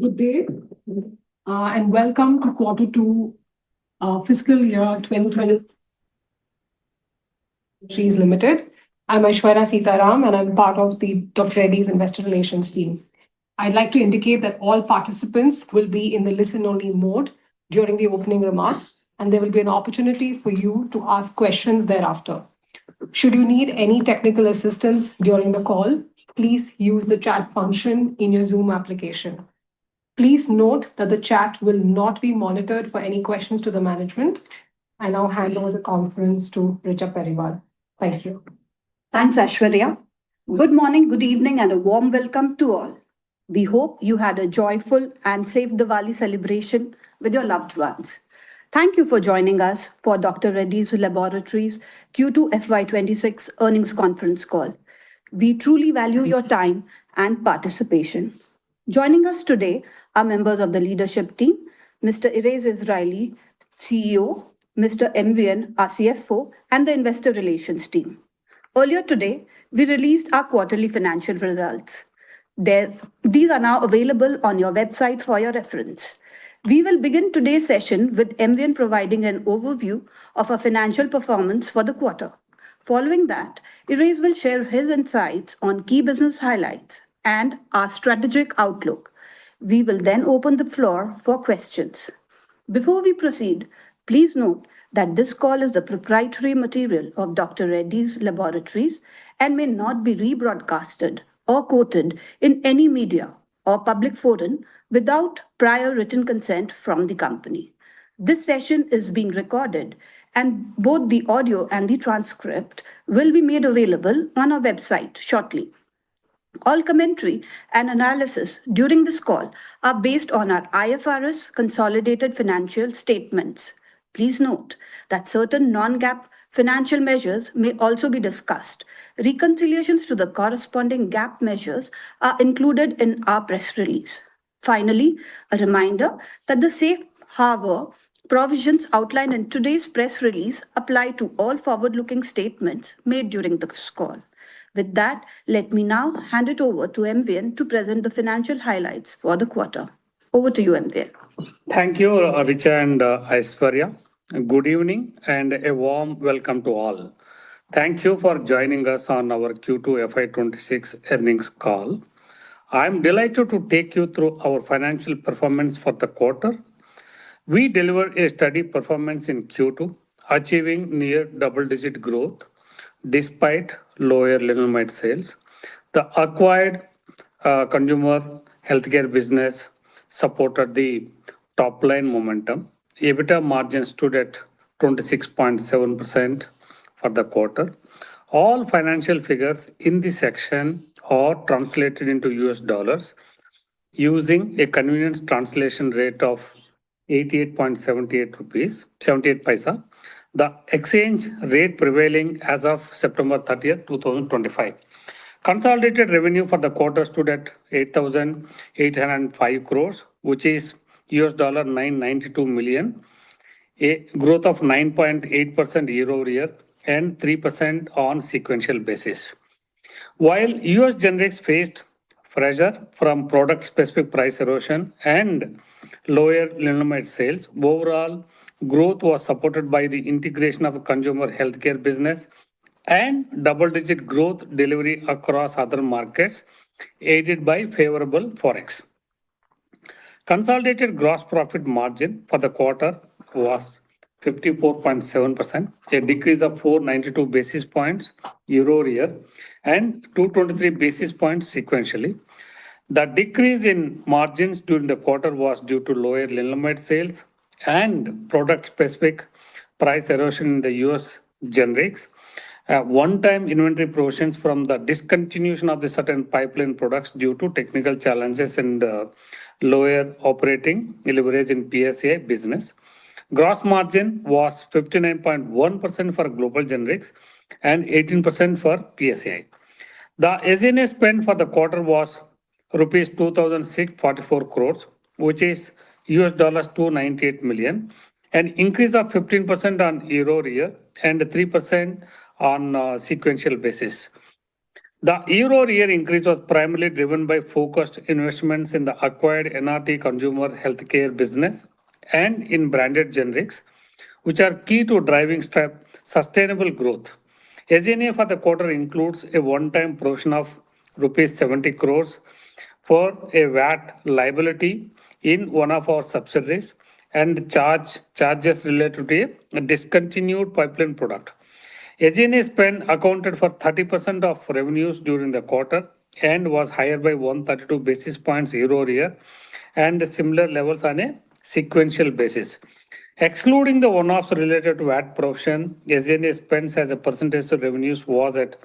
Good day, and welcome to quarter two fiscal year 2023 Limited. I'm Aishwarya Sitaram, and I'm part of the Dr. Reddy's investor relations team. I'd like to indicate that all participants will be in the listen-only mode during the opening remarks, and there will be an opportunity for you to ask questions thereafter. Should you need any technical assistance during the call, please use the chat function in your Zoom application. Please note that the chat will not be monitored for any questions to the management. I now hand over the conference to Richa Periwal. Thank you. Thanks, Aishwarya. Good morning, good evening, and a warm welcome to all. We hope you had a joyful and safe Diwali celebration with your loved ones. Thank you for joining us for Dr. Reddy's Laboratories Q2 FY26 earnings conference call. We truly value your time and participation. Joining us today are members of the leadership team, Mr. Erez Israeli, CEO, Mr. MVN, our CFO, and the investor relations team. Earlier today, we released our quarterly financial results. These are now available on your website for your reference. We will begin today's session with MVN providing an overview of our financial performance for the quarter. Following that, Erez will share his insights on key business highlights and our strategic outlook. We will then open the floor for questions. Before we proceed, please note that this call is the proprietary material of Dr. Reddy's Laboratories and may not be rebroadcasted or quoted in any media or public forum without prior written consent from the company. This session is being recorded, and both the audio and the transcript will be made available on our website shortly. All commentary and analysis during this call are based on our IFRS consolidated financial statements. Please note that certain non-GAAP financial measures may also be discussed. Reconciliations to the corresponding GAAP measures are included in our press release. Finally, a reminder that the safe harbor provisions outlined in today's press release apply to all forward-looking statements made during this call. With that, let me now hand it over to MVN to present the financial highlights for the quarter. Over to you, MVN. Thank you, Richa and Aishwarya. Good evening and a warm welcome to all. Thank you for joining us on our Q2 FY26 earnings call. I'm delighted to take you through our financial performance for the quarter. We delivered a steady performance in Q2, achieving near double-digit growth despite lower lenalidomide sales. The acquired consumer healthcare business supported the top-line momentum. EBITDA margin stood at 26.7% for the quarter. All financial figures in this section are translated into US dollars using a convenience translation rate of 88.78 rupees, 78 paisa. The exchange rate prevailing as of September 30th, 2025. Consolidated revenue for the quarter stood at 8,805 crores, which is US dollar 992 million, a growth of 9.8% year-over-year and 3% on sequential basis. While US generics faced pressure from product-specific price erosion and lower lenalidomide sales, overall growth was supported by the integration of a consumer healthcare business and double-digit growth delivery across other markets, aided by favorable forex. Consolidated gross profit margin for the quarter was 54.7%, a decrease of 492 basis points year-over-year and 223 basis points sequentially. The decrease in margins during the quarter was due to lower lenalidomide sales and product-specific price erosion in the US generics, one-time inventory provisions from the discontinuation of the certain pipeline products due to technical challenges and lower operating leverage in PSA business. Gross margin was 59.1% for global generics and 18% for PSA. The SG&A spend for the quarter was rupees 2,644 crores, which is US dollars 298 million, an increase of 15% on year-over-year and 3% on sequential basis. The year-over-year increase was primarily driven by focused investments in the acquired NRT consumer healthcare business and in branded generics, which are key to driving sustainable growth. SG&A for the quarter includes a one-time provision of rupees 70 crores for a VAT liability in one of our subsidiaries and charges related to a discontinued pipeline product. SG&A spend accounted for 30% of revenues during the quarter and was higher by 132 basis points year-over-year and similar levels on a sequential basis. Excluding the one-offs related to VAT provision, SG&A spends as a percentage of revenues was at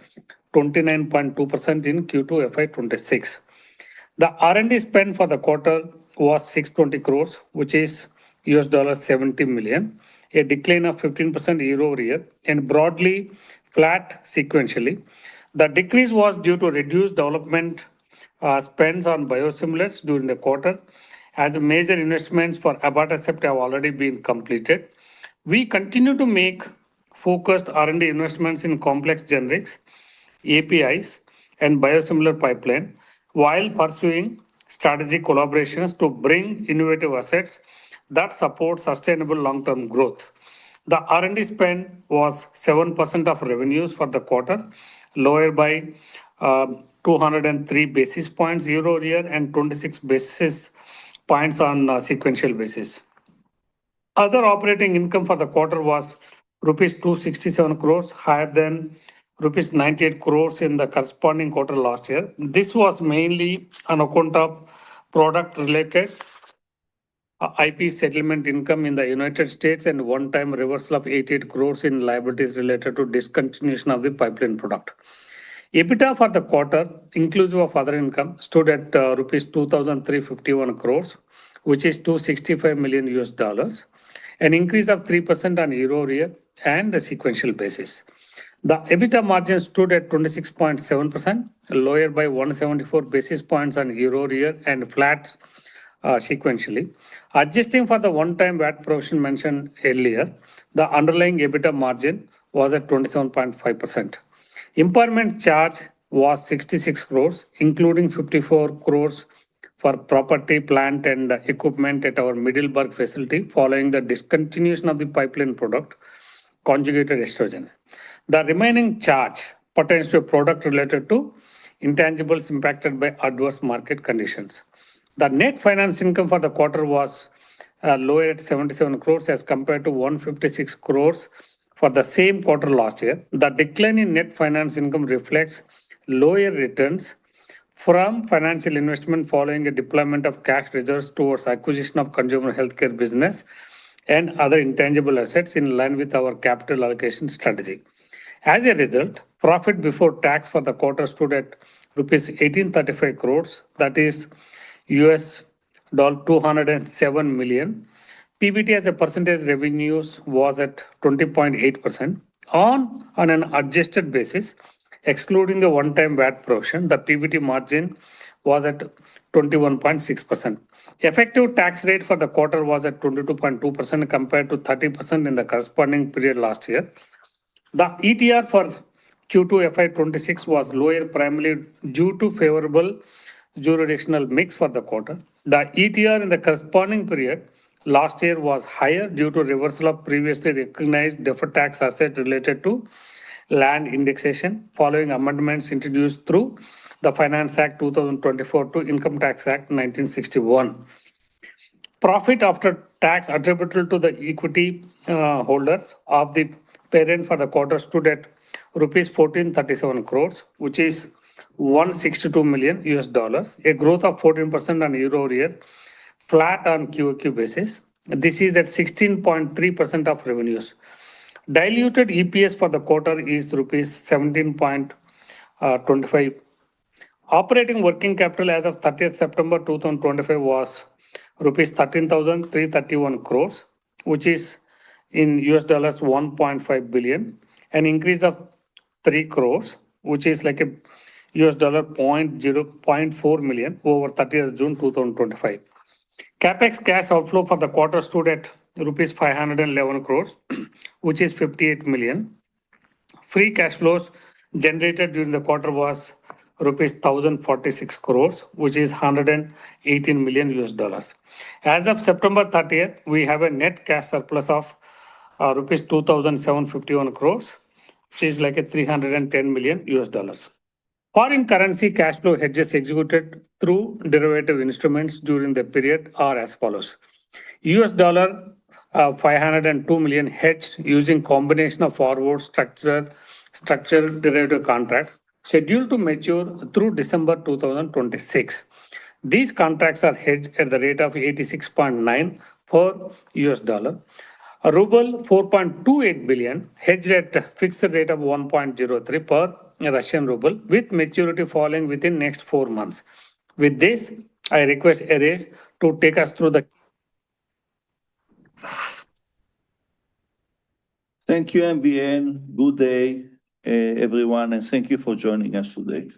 29.2% in Q2 FY26. The R&D spend for the quarter was 620 crores, which is $70 million, a decline of 15% year-over-year and broadly flat sequentially. The decrease was due to reduced development spends on biosimilars during the quarter, as major investments for abatacept have already been completed. We continue to make focused R&D investments in complex generics, APIs, and biosimilar pipeline, while pursuing strategic collaborations to bring innovative assets that support sustainable long-term growth. The R&D spend was 7% of revenues for the quarter, lower by 203 basis points year-over-year and 26 basis points on a sequential basis. Other operating income for the quarter was rupees 267 crores, higher than rupees 98 crores in the corresponding quarter last year. This was mainly on account of product-related IP settlement income in the United States and one-time reversal of 88 crores in liabilities related to discontinuation of the pipeline product. EBITDA for the quarter, inclusive of other income, stood at rupees 2,351 crores, which is $265 million, an increase of 3% on year-over-year and a sequential basis. The EBITDA margin stood at 26.7%, lower by 174 basis points on year-over-year and flat sequentially. Adjusting for the one-time VAT provision mentioned earlier, the underlying EBITDA margin was at 27.5%. Impairment charge was 66 crores, including 54 crores for property, plant, and equipment at our Middleburg facility following the discontinuation of the pipeline product, conjugated estrogen. The remaining charge pertains to a product related to intangibles impacted by adverse market conditions. The net finance income for the quarter was lower at 77 crores as compared to 156 crores for the same quarter last year. The decline in net finance income reflects lower returns from financial investment following a deployment of cash reserves towards acquisition of consumer healthcare business and other intangible assets in line with our capital allocation strategy. As a result, profit before tax for the quarter stood at rupees 1835 crores, that is $207 million. PBT as a percentage revenues was at 20.8%. On an adjusted basis, excluding the one-time VAT provision, the PBT margin was at 21.6%. Effective tax rate for the quarter was at 22.2% compared to 30% in the corresponding period last year. The ETR for Q2 FY26 was lower primarily due to favorable jurisdictional mix for the quarter. The ETR in the corresponding period last year was higher due to reversal of previously recognized deferred tax asset related to land indexation following amendments introduced through the Finance Act 2024 to Income Tax Act 1961. Profit after tax attributable to the equity holders of the parent for the quarter stood at rupees 1437 crores, which is $162 million, a growth of 14% on year-over-year, flat on QOQ basis. This is at 16.3% of revenues. Diluted EPS for the quarter is rupees 17.25. Operating working capital as of 30th September 2025 was rupees 13,331 crores, which is in $1.5 billion, an increase of 3 crores, which is like a $0.4 million over 30th June 2025. Capex cash outflow for the quarter stood at rupees 511 crores, which is $58 million. Free cash flows generated during the quarter was rupees 1,046 crores, which is $118 million. As of September 30th, we have a net cash surplus of rupees 2,751 crores, which is like a $310 million. Foreign currency cash flow hedges executed through derivative instruments during the period are as follows. US dollar 502 million hedged using combination of forward structured derivative contract scheduled to mature through December 2026. These contracts are hedged at the rate of 86.9 per US dollar. A ruble 4.28 billion hedged at fixed rate of 1.03 per Russian ruble with maturity falling within next 4 months. With this, I request Eres to take us through the. Thank you, MVN. Good day, everyone, and thank you for joining us today.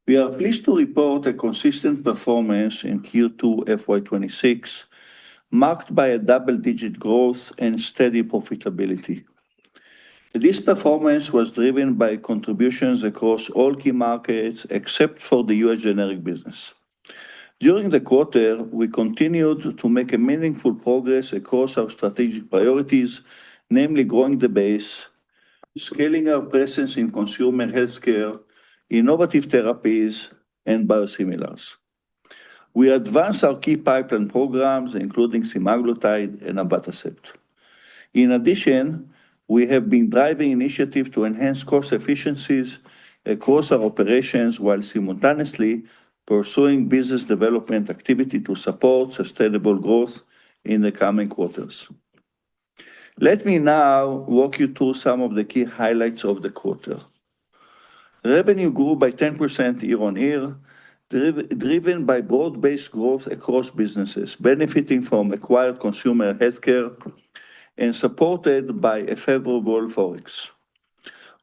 We are pleased to report a consistent performance in Q2 FY26, marked by a double-digit growth and steady profitability. This performance was driven by contributions across all key markets except for the US generic business. During the quarter, we continued to make a meaningful progress across our strategic priorities, namely growing the base, scaling our presence in consumer healthcare, innovative therapies, and biosimilars. We advanced our key pipeline programs, including semaglutide and abatacept. In addition, we have been driving initiatives to enhance cost efficiencies across our operations while simultaneously pursuing business development activity to support sustainable growth in the coming quarters. Let me now walk you through some of the key highlights of the quarter. Revenue grew by 10% year-on-year, driven by broad-based growth across businesses, benefiting from acquired consumer healthcare and supported by a favorable forex.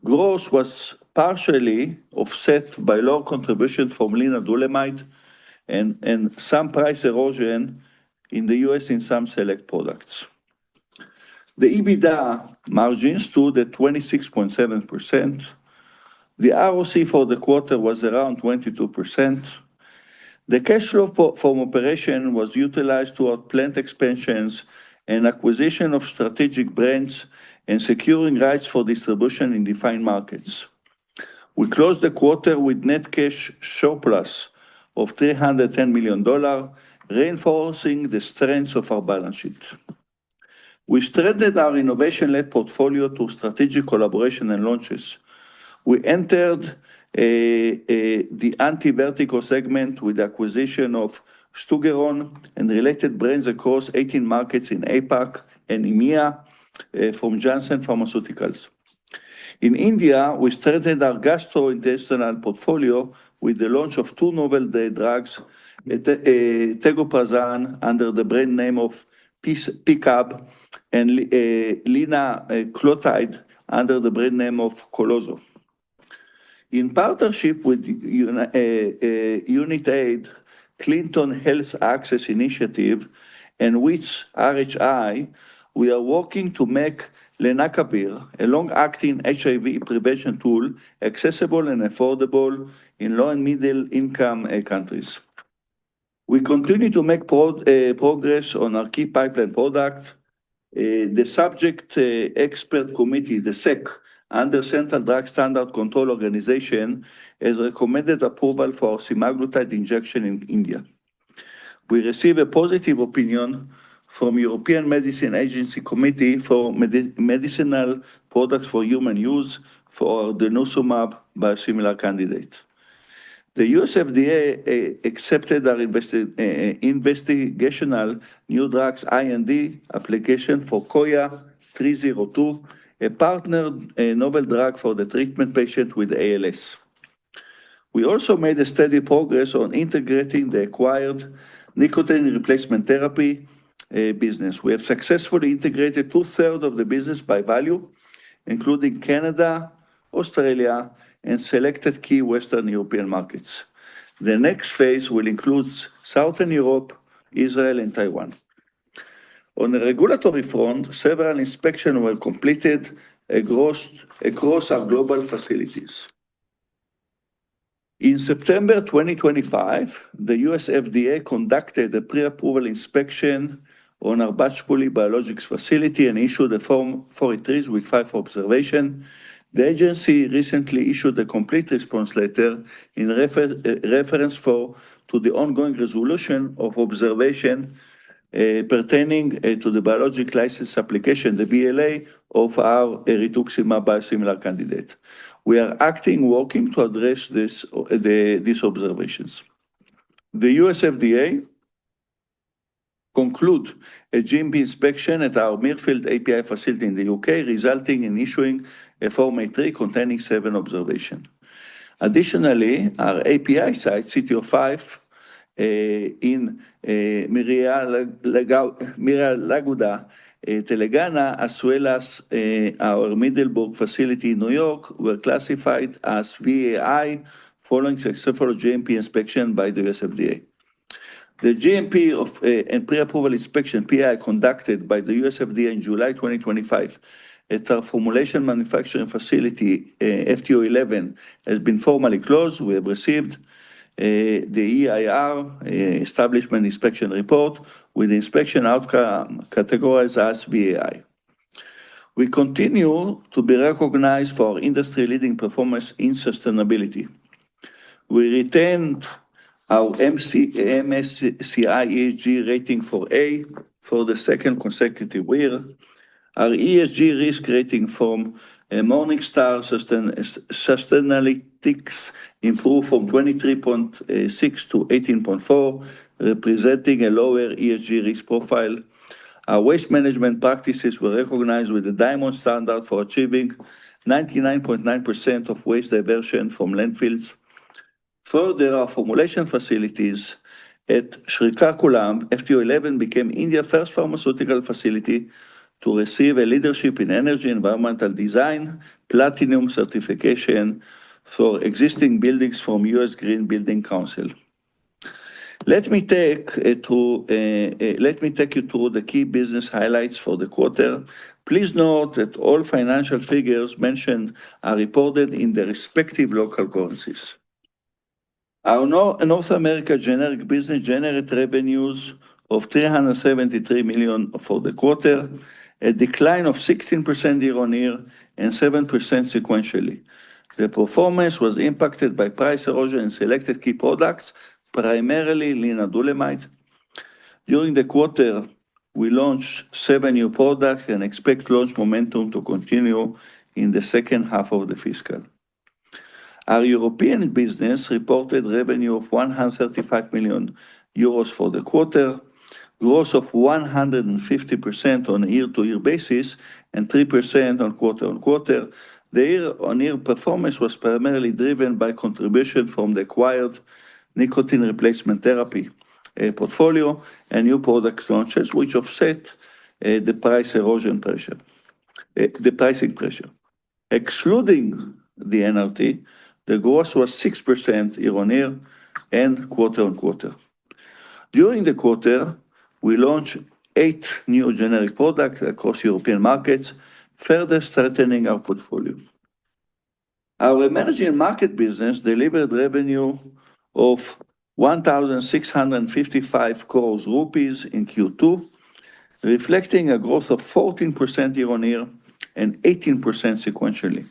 Growth was partially offset by low contribution from lenalidomide and some price erosion in the US in some select products. The EBITDA margin stood at 26.7%. The ROC for the quarter was around 22%. The cash flow from operation was utilized toward plant expansions and acquisition of strategic brands and securing rights for distribution in defined markets. We closed the quarter with net cash surplus of $310 million, reinforcing the strength of our balance sheet. We strengthened our innovation-led portfolio through strategic collaboration and launches. We entered the anti-vertigo segment with the acquisition of Stugeron and related brands across 18 markets in APAC and EMEA from Janssen Pharmaceuticals. In India, we strengthened our gastrointestinal portfolio with the launch of 2 novel drugs, tegoprazan under the brand name of Picab and linaclotide under the brand name of Colozo. In partnership with UnitAid, Clinton Health Access Initiative, and WITS RHI, we are working to make lenacapavir, a long-acting HIV prevention tool, accessible and affordable in low and middle income countries. We continue to make progress on our key pipeline product. The Subject Expert Committee, the SEC, under Central Drug Standard Control Organization, has recommended approval for semaglutide injection in India. We received a positive opinion from European Medicine Agency Committee for medicinal products for human use for the denosumab biosimilar candidate. The US FDA accepted our investigational new drugs IND application for Koya 302, a partnered novel drug for the treatment patient with ALS. We also made a steady progress on integrating the acquired nicotine replacement therapy business. We have successfully integrated 2/3 of the business by value, including Canada, Australia, and selected key Western European markets. The next phase will include Southern Europe, Israel, and Taiwan. On the regulatory front, several inspections were completed across our global facilities. In September 2025, the US FDA conducted a pre-approval inspection on our Batch-Poly Biologics facility and issued a Form 483s with 5 observation. The agency recently issued a complete response letter in reference to the ongoing resolution of observation pertaining to the biologic license application, the BLA, of our rituximab biosimilar candidate. We are working to address these observations. The US FDA conclude a GMP inspection at our Mirfield API facility in the UK, resulting in issuing a Form 883 containing 7 observations. Additionally, our API site, CTO5, in Mira Laguda, Telangana, as well as our Middleburg facility in New York, were classified as VAI following successful GMP inspection by the US FDA. The GMP and pre-approval inspection PI conducted by the US FDA in July 2025 at our formulation manufacturing facility, FTO 11, has been formally closed. We have received the EIR, Establishment Inspection Report, with the inspection outcome categorized as VAI. We continue to be recognized for industry-leading performance in sustainability. We retained our MSCI ESG rating for A for the second consecutive year. Our ESG risk rating from Morningstar Sustainalytics improved from 23.6 to 18.4, representing a lower ESG risk profile. Our waste management practices were recognized with the Diamond Standard for achieving 99.9% of waste diversion from landfills. Further, our formulation facilities at Srikakulam, FTO 11, became India's first pharmaceutical facility to receive a Leadership in Energy Environmental Design Platinum certification for existing buildings from US Green Building Council. Let me take you through the key business highlights for the quarter. Please note that all financial figures mentioned are reported in the respective local currencies. Our North America generic business generated revenues of $373 million for the quarter, a decline of 16% year-on-year and 7% sequentially. The performance was impacted by price erosion in selected key products, primarily lenalidomide. During the quarter, we launched 7 new products and expect launch momentum to continue in the second half of the fiscal. Our European business reported revenue of 135 million euros for the quarter, growth of 150% on a year-to-year basis and 3% on quarter-on-quarter. The year-on-year performance was primarily driven by contribution from the acquired nicotine replacement therapy portfolio and new product launches, which offset the pricing pressure. Excluding the NRT, the growth was 6% year-on-year and quarter-on-quarter. During the quarter, we launched 8 new generic products across European markets, further strengthening our portfolio. Our emerging market business delivered revenue of 1,655 crores rupees in Q2, reflecting a growth of 14% year-on-year and 18% sequentially.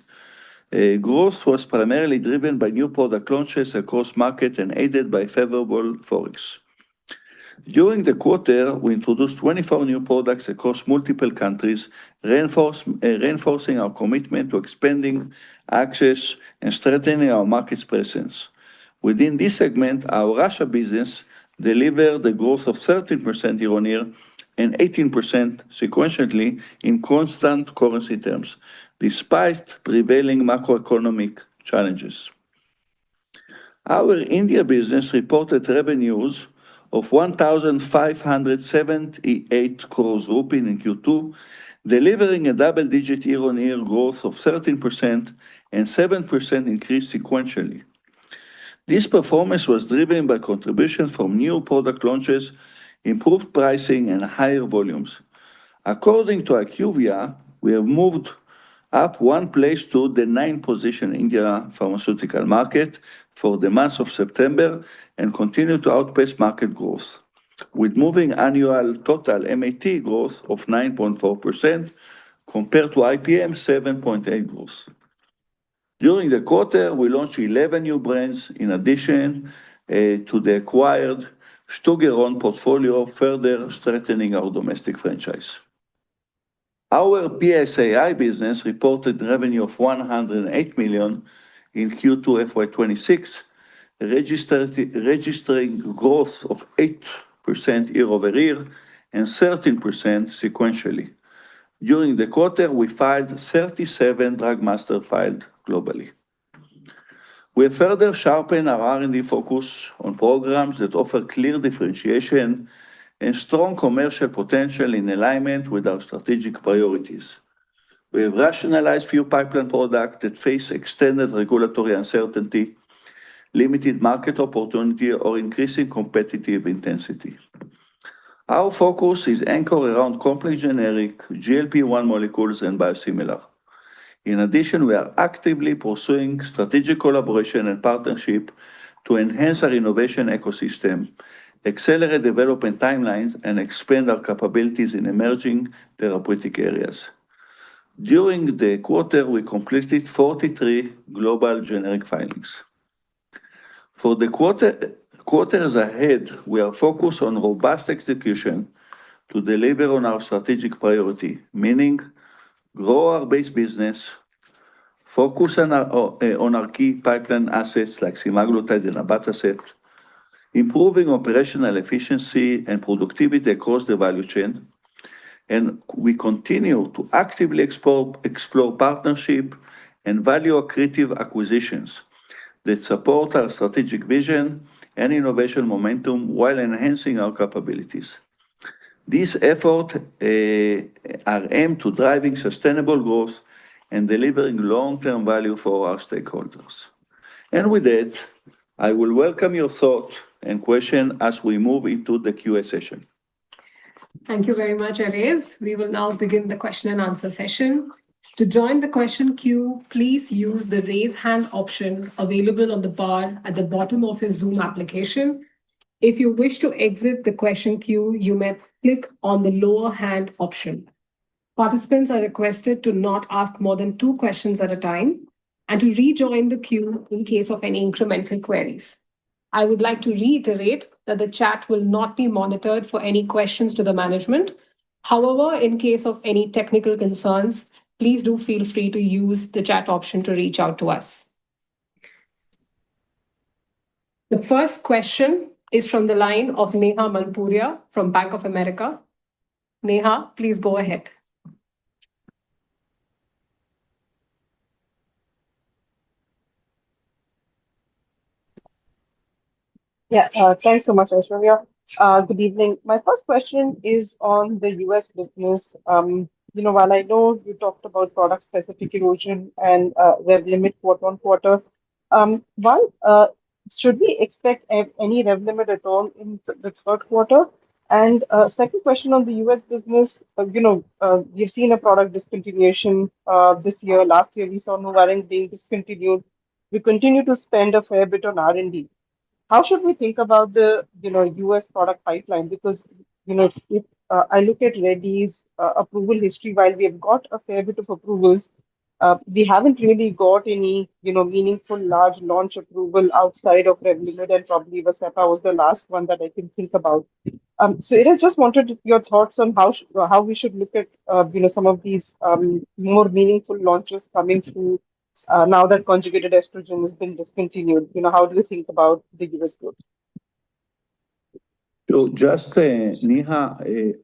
Growth was primarily driven by new product launches across market and aided by favorable Forex. During the quarter, we introduced 24 new products across multiple countries, reinforcing our commitment to expanding access and strengthening our market's presence. Within this segment, our Russia business delivered a growth of 13% year-on-year and 18% sequentially in constant currency terms, despite prevailing macroeconomic challenges. Our India business reported revenues of 1,578 crores rupees in Q2, delivering a double-digit year-on-year growth of 13% and 7% increase sequentially. This performance was driven by contribution from new product launches, improved pricing, and higher volumes. According to IQVIA, we have moved up one place to the ninth position in India pharmaceutical market for the month of September and continue to outpace market growth, with moving annual total MAT growth of 9.4% compared to IPM 7.8 growth. During the quarter, we launched 11 new brands in addition to the acquired Stugeron portfolio, further strengthening our domestic franchise. Our PSAI business reported revenue of 108 million in Q2 FY26, registering growth of 8% year-over-year and 13% sequentially. During the quarter, we filed 37 drug master filed globally. We have further sharpened our R&D focus on programs that offer clear differentiation and strong commercial potential in alignment with our strategic priorities. We have rationalized few pipeline products that face extended regulatory uncertainty, limited market opportunity, or increasing competitive intensity. Our focus is anchored around complex generic, GLP-1 molecules, and biosimilar. In addition, we are actively pursuing strategic collaboration and partnership to enhance our innovation ecosystem, accelerate development timelines, and expand our capabilities in emerging therapeutic areas. During the quarter, we completed 43 global generic filings. For the quarters ahead, we are focused on robust execution to deliver on our strategic priority, meaning grow our base business, focus on our key pipeline assets like semaglutide and abatacept, improving operational efficiency and productivity across the value chain, and we continue to actively explore partnership and value-accretive acquisitions that support our strategic vision and innovation momentum while enhancing our capabilities. These efforts are aimed to driving sustainable growth and delivering long-term value for our stakeholders. And with that, I will welcome your thoughts and questions as we move into the QA session. Thank you very much, Erez. We will now begin the question and answer session. To join the question queue, please use the raise hand option available on the bar at the bottom of your Zoom application. If you wish to exit the question queue, you may click on the lower hand option. Participants are requested to not ask more than 2 questions at a time and to rejoin the queue in case of any incremental queries. I would like to reiterate that the chat will not be monitored for any questions to the management. However, in case of any technical concerns, please do feel free to use the chat option to reach out to us. The first question is from the line of Neha Manpuria from Bank of America. Neha, please go ahead. Yeah, thanks so much, Aishwarya. Good evening. My first question is on the US business. While I know you talked about product-specific erosion and rev limit quarter on quarter, should we expect any rev limit at all in the third quarter? And second question on the US business, we've seen a product discontinuation this year. Last year, we saw Novarine being discontinued. We continue to spend a fair bit on R&D. How should we think about the US product pipeline? Because if I look at Reddy's approval history, while we have got a fair bit of approvals, we haven't really got any meaningful large launch approval outside of Revlimid, and probably Vascepa was the last one that I can think about. So I just wanted your thoughts on how we should look at some of these more meaningful launches coming through. Now that conjugated estrogen has been discontinued, how do you think about the US growth? So just, Neha,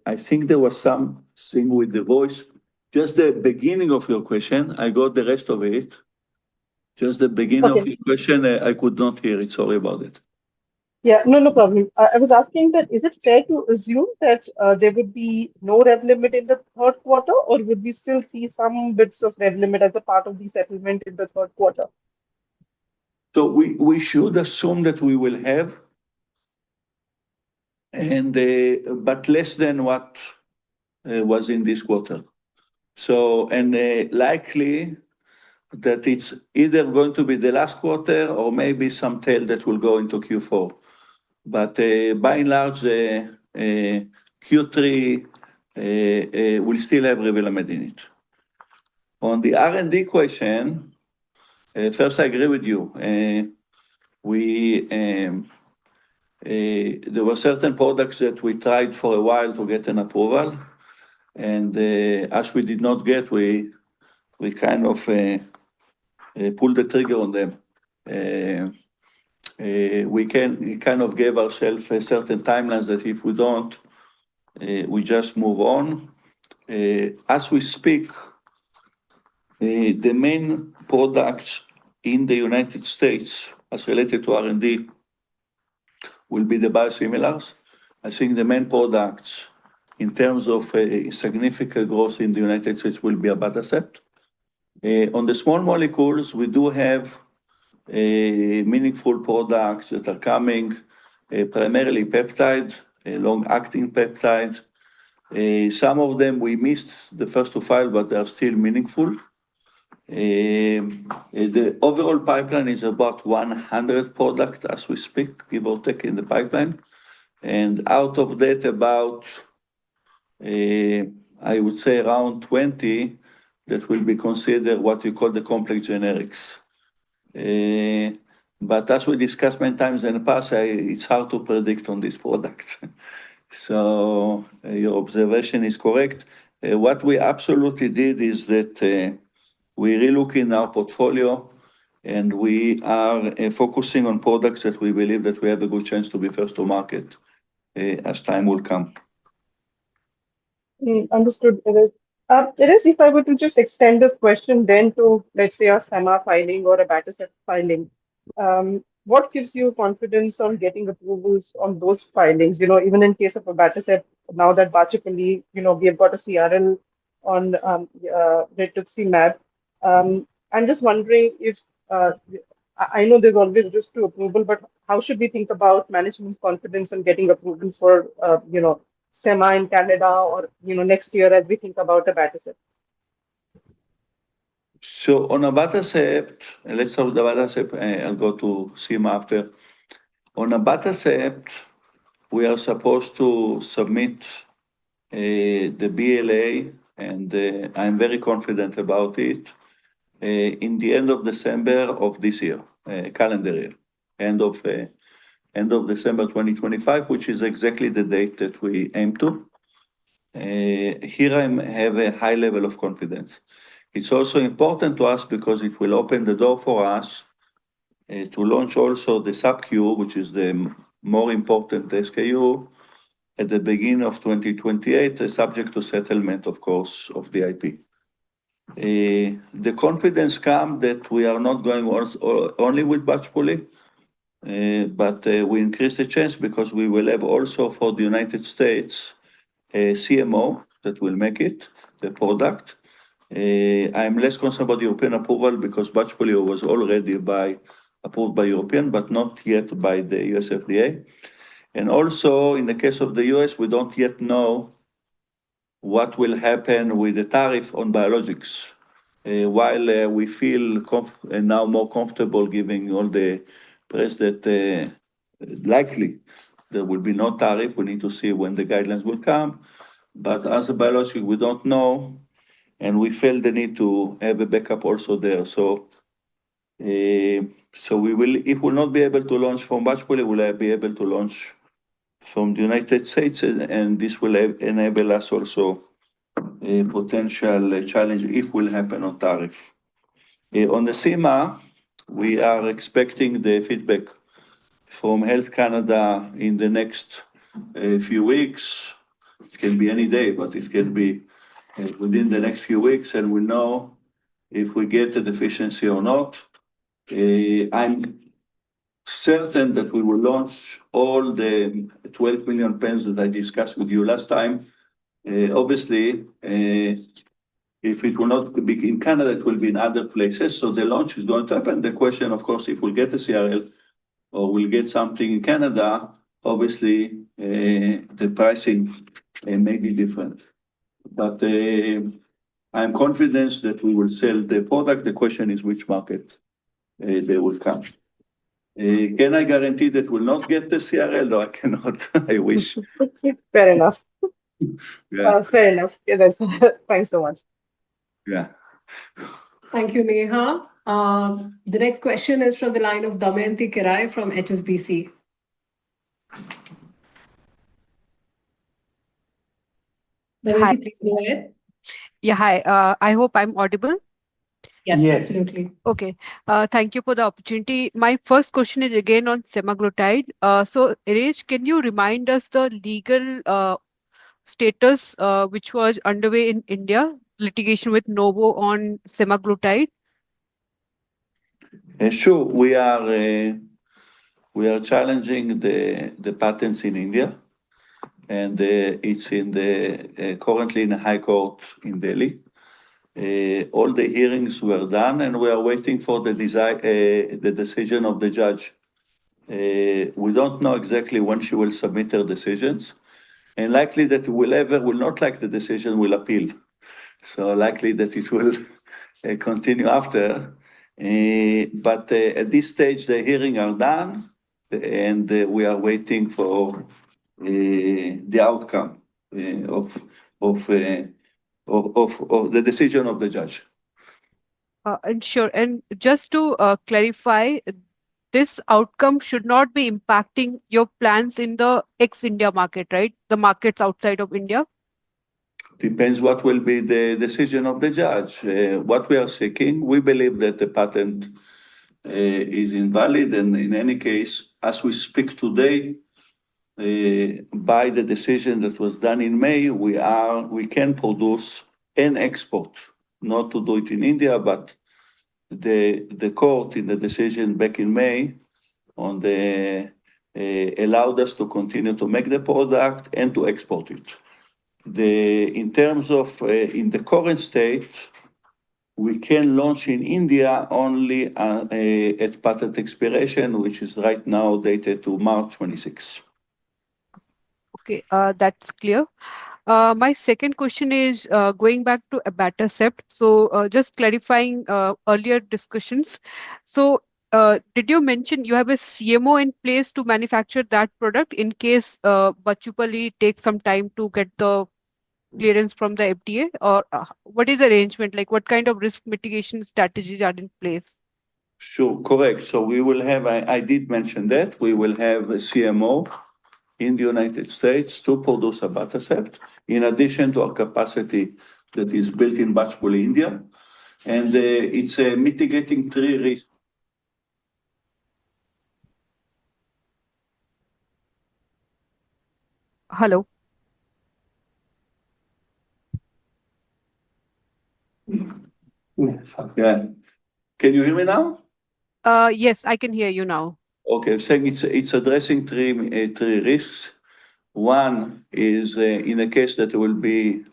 I think there was something with the voice. Just the beginning of your question, I got the rest of it. Just the beginning of your question, I could not hear it. Sorry about it. Yeah, no problem. I was asking that, is it fair to assume that there would be no rev limit in the third quarter, or would we still see some bits of rev limit as a part of the settlement in the third quarter? So we should assume that we will have, but less than what was in this quarter. Likely that it's either going to be the last quarter or maybe some tail that will go into Q4. But by and large, Q3 will still have Revlimid in it. On the R&D question, first, I agree with you. There were certain products that we tried for a while to get an approval, and as we did not get, we kind of pulled the trigger on them. We kind of gave ourselves a certain timelines that if we don't, we just move on. As we speak, the main products in the United States as related to R&D will be the biosimilars. I think the main products in terms of significant growth in the United States will be abatacept. On the small molecules, we do have meaningful products that are coming, primarily peptide, long-acting peptide. Some of them we missed the first to file, but they are still meaningful. The overall pipeline is about 100 products as we speak, give or take in the pipeline. And out of that, about, I would say around 20 that will be considered what you call the complex generics. But as we discussed many times in the past, it's hard to predict on these products. So your observation is correct. What we absolutely did is that we relook in our portfolio, and we are focusing on products that we believe that we have a good chance to be first to market as time will come. Understood, Erez. Erez, if I were to just extend this question then to, let's say, a SEMA filing or a abatacept filing, what gives you confidence on getting approvals on those filings? Even in case of a abatacept, now that Bachapally, we have got a CRL on rituximab. I'm just wondering if, I know there's always risk to approval, but how should we think about management's confidence on getting approval for, SEMA in Canada or, next year as we think about a abatacept? So on abatacept, let's start with abatacept, I'll go to SEMA after. On abatacept, we are supposed to submit the BLA, and I'm very confident about it, in the end of December of this year, calendar year, end of December 2025, which is exactly the date that we aim to. Here I have a high level of confidence. It's also important to us because it will open the door for us to launch also the sub-Q, which is the more important SKU, at the beginning of 2028, subject to settlement, of course, of the IP. The confidence comes that we are not going only with Bachapally, but we increase the chance because we will have also for the United States a CMO that will make it, the product. I'm less concerned about the European approval because Bachapally was already approved by European, but not yet by the US FDA. And also, in the case of the US, we don't yet know what will happen with the tariff on biologics. While we feel now more comfortable giving all the press that likely there will be no tariff. We need to see when the guidelines will come. But as a biologic, we don't know, and we feel the need to have a backup also there. So we will, if we'll not be able to launch from Bachapally, we'll be able to launch from the United States, and this will enable us also a potential challenge if will happen on tariff. On the SEMA, we are expecting the feedback from Health Canada in the next few weeks. It can be any day, but it can be within the next few weeks, and we'll know if we get a deficiency or not. I'm certain that we will launch all the 12 million pens that I discussed with you last time. Obviously, if it will not be in Canada, it will be in other places. So the launch is going to happen. The question, of course, if we'll get a CRL or we'll get something in Canada, obviously the pricing may be different. But I'm confident that we will sell the product. The question is which market they will come. Can I guarantee that we'll not get the CRL? No, I cannot. I wish. Fair enough. Yeah, Fair enough. Yeah, that's thanks so much. yeah. Thank you, Neha. The next question is from the line of Damayanti Kirai from HSBC. Hi. Damayanti, please go ahead. Yeah, hi. I hope I'm audible. Yes, Yes. absolutely. Okay. Thank you for the opportunity. My first question is again on semaglutide. So, Eresh, can you remind us the legal status which was underway in India, litigation with Novo on semaglutide? Sure, we are challenging the patents in India, and it's in the currently in the High Court in Delhi. All the hearings were done, and we are waiting for the decision of the judge. We don't know exactly when she will submit her decisions, and likely that whoever will not like the decision will appeal. So likely that it will continue after. But at this stage, the hearing are done, and we are waiting for the outcome of the decision of the judge. And sure. And just to clarify, this outcome should not be impacting your plans in the ex-India market, right? The markets outside of India. Depends what will be the decision of the judge. What we are seeking, we believe that the patent is invalid, and in any case, as we speak today, by the decision that was done in May, we can produce and export, not to do it in India, but the court in the decision back in May on the allowed us to continue to make the product and to export it. In terms of in the current state, we can launch in India only at patent expiration, which is right now dated to March 26. Okay, that's clear. My second question is going back to abatacept. So just clarifying earlier discussions. So did you mention you have a CMO in place to manufacture that product in case Bachupali takes some time to get the clearance from the FDA? Or what is the arrangement? Like what kind of risk mitigation strategies are in place? Sure, correct. So we will have, I did mention that, we will have a CMO in the United States to produce abatacept, in addition to our capacity that is built in Bachupally, India. And it's mitigating three risks. Hello. Yeah. Can you hear me now? Yes, I can hear you now. Okay, I'm saying it's addressing three risks. One is in a case that there will be,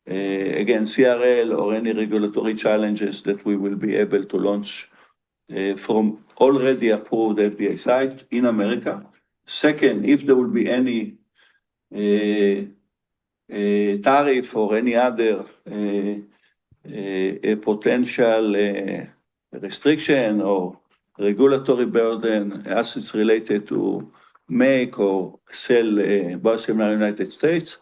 again, CRL or any regulatory challenges that we will be able to launch from already approved FDA site in America. Second, if there will be any tariff or any other potential restriction or regulatory burden as it's related to make or sell biosimilar in the United States.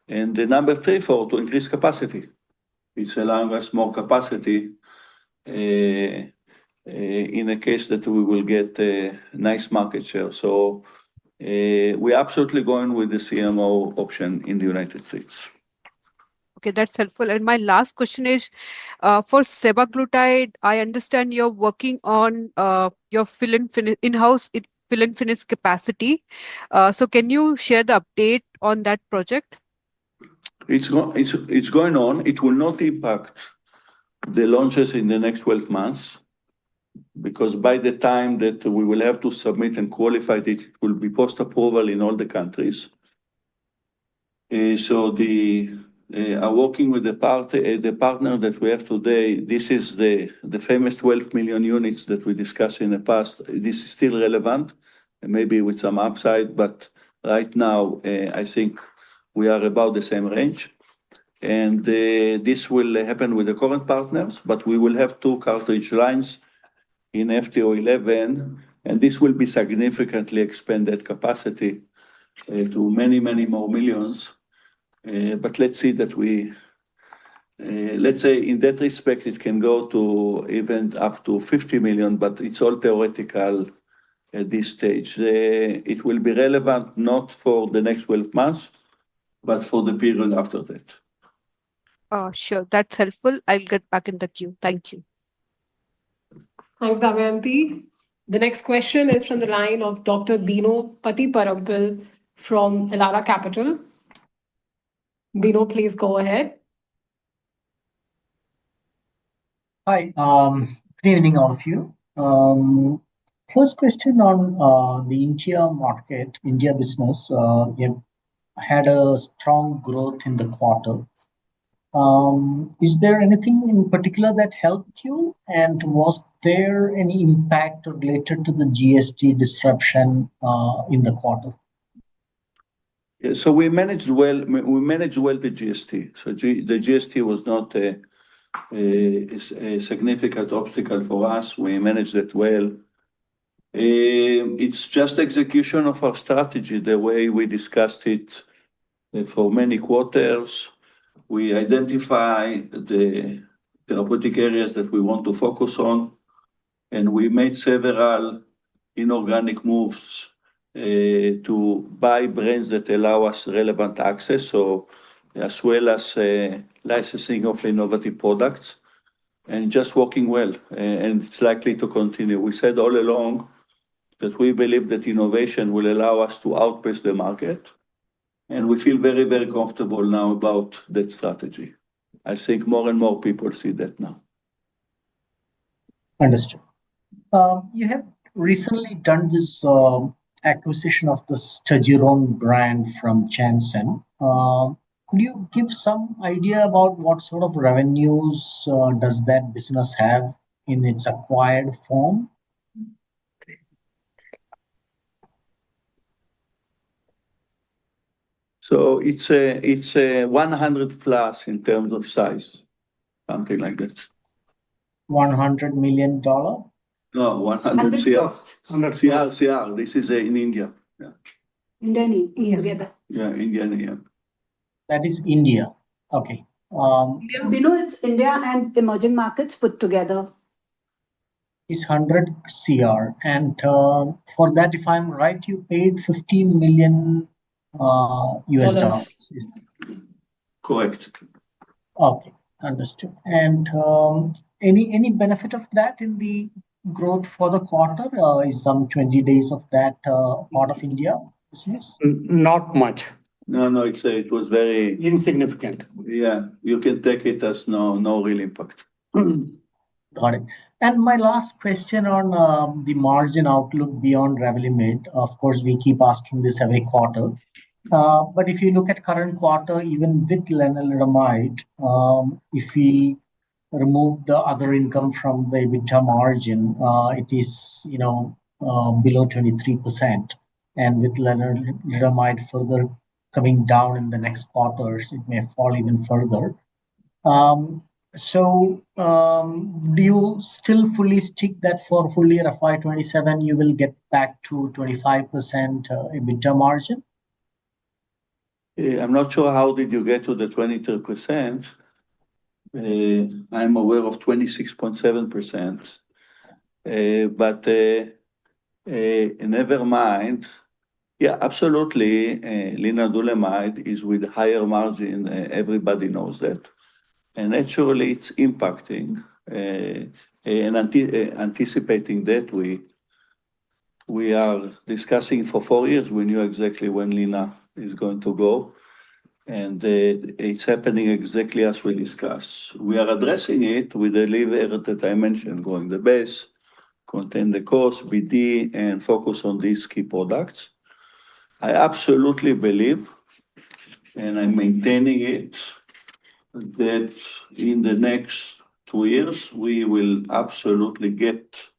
And the number three, to increase capacity. It's allowing us more capacity in a case that we will get a nice market share. So we're absolutely going with the CMO option in the United States. Okay, that's helpful. And my last question is for semaglutide, I understand you're working on your in-house fill and finish capacity. So can you share the update on that project? It's going on. It will not impact the launches in the next 12 months because by the time that we will have to submit and qualify it, it will be post-approval in all the countries. So are working with the partner that we have today. This is the famous 12 million units that we discussed in the past. This is still relevant, maybe with some upside, but right now I think we are about the same range. And this will happen with the current partners, but we will have 2 cartridge lines in FTO11, and this will be significantly expanded capacity to many, many more millions. But let's see that let's say in that respect, it can go to even up to 50 million, but it's all theoretical at this stage. It will be relevant not for the next 12 months, but for the period after that. Sure, that's helpful. I'll get back in the queue. Thank you. Thanks, Damayanti. The next question is from the line of Dr. Bino Patiparampil from Elara Capital. Bino, please go ahead. Hi, good evening, all of you. First question on the India market, India business. You had a strong growth in the quarter. Is there anything in particular that helped you? And was there any impact related to the GST disruption in the quarter? Yeah, so we managed well the GST. So the GST was not a significant obstacle for us. We managed it well. It's just execution of our strategy, the way we discussed it for many quarters. We identify the therapeutic areas that we want to focus on, and we made several inorganic moves to buy brands that allow us relevant access, so as well as licensing of innovative products, and just working well, and it's likely to continue. We said all along that we believe that innovation will allow us to outpace the market, and we feel very, very comfortable now about that strategy. I think more and more people see that now. Understood. You have recently done this acquisition of the Stagiron brand from Janssen. Could you give some idea about what sort of revenues does that business have in its acquired form? So it's a 100 plus in terms of size, something like that. $100 million? No, 100 CR. 100 CR. This is in India. Yeah. India together. Yeah, India and India. That is India. Okay. It's India and emerging markets put together. Is 100 CR. And for that, if I'm right, you paid 15 million US dollars. Correct. Okay, understood. And any benefit of that in the growth for the quarter? Is some 20 days of that part of India business? Not much. No, it was very Insignificant. Yeah, you can take it as no real impact. Got it. And my last question on the margin outlook beyond Revlimid. Of course, we keep asking this every quarter. But if you look at current quarter, even with lenalidomide, if we remove the other income from the EBITDA margin, it is below 23%. And with lenalidomide further coming down in the next quarters, it may fall even further. So do you still fully stick that for full year FY27, you will get back to 25% EBITDA margin? I'm not sure how did you get to the 23%. I'm aware of 26.7%. But never mind. Yeah, absolutely. Lenalidomide is with higher margin. Everybody knows that. And actually, it's impacting and anticipating that we are discussing for 4 years. We knew exactly when Lena is going to go. And it's happening exactly as we discussed. We are addressing it with the lever that I mentioned, growing the base, contain the cost, BD, and focus on these key products. I absolutely believe, and I'm maintaining it, that in the next 2 years, we will absolutely get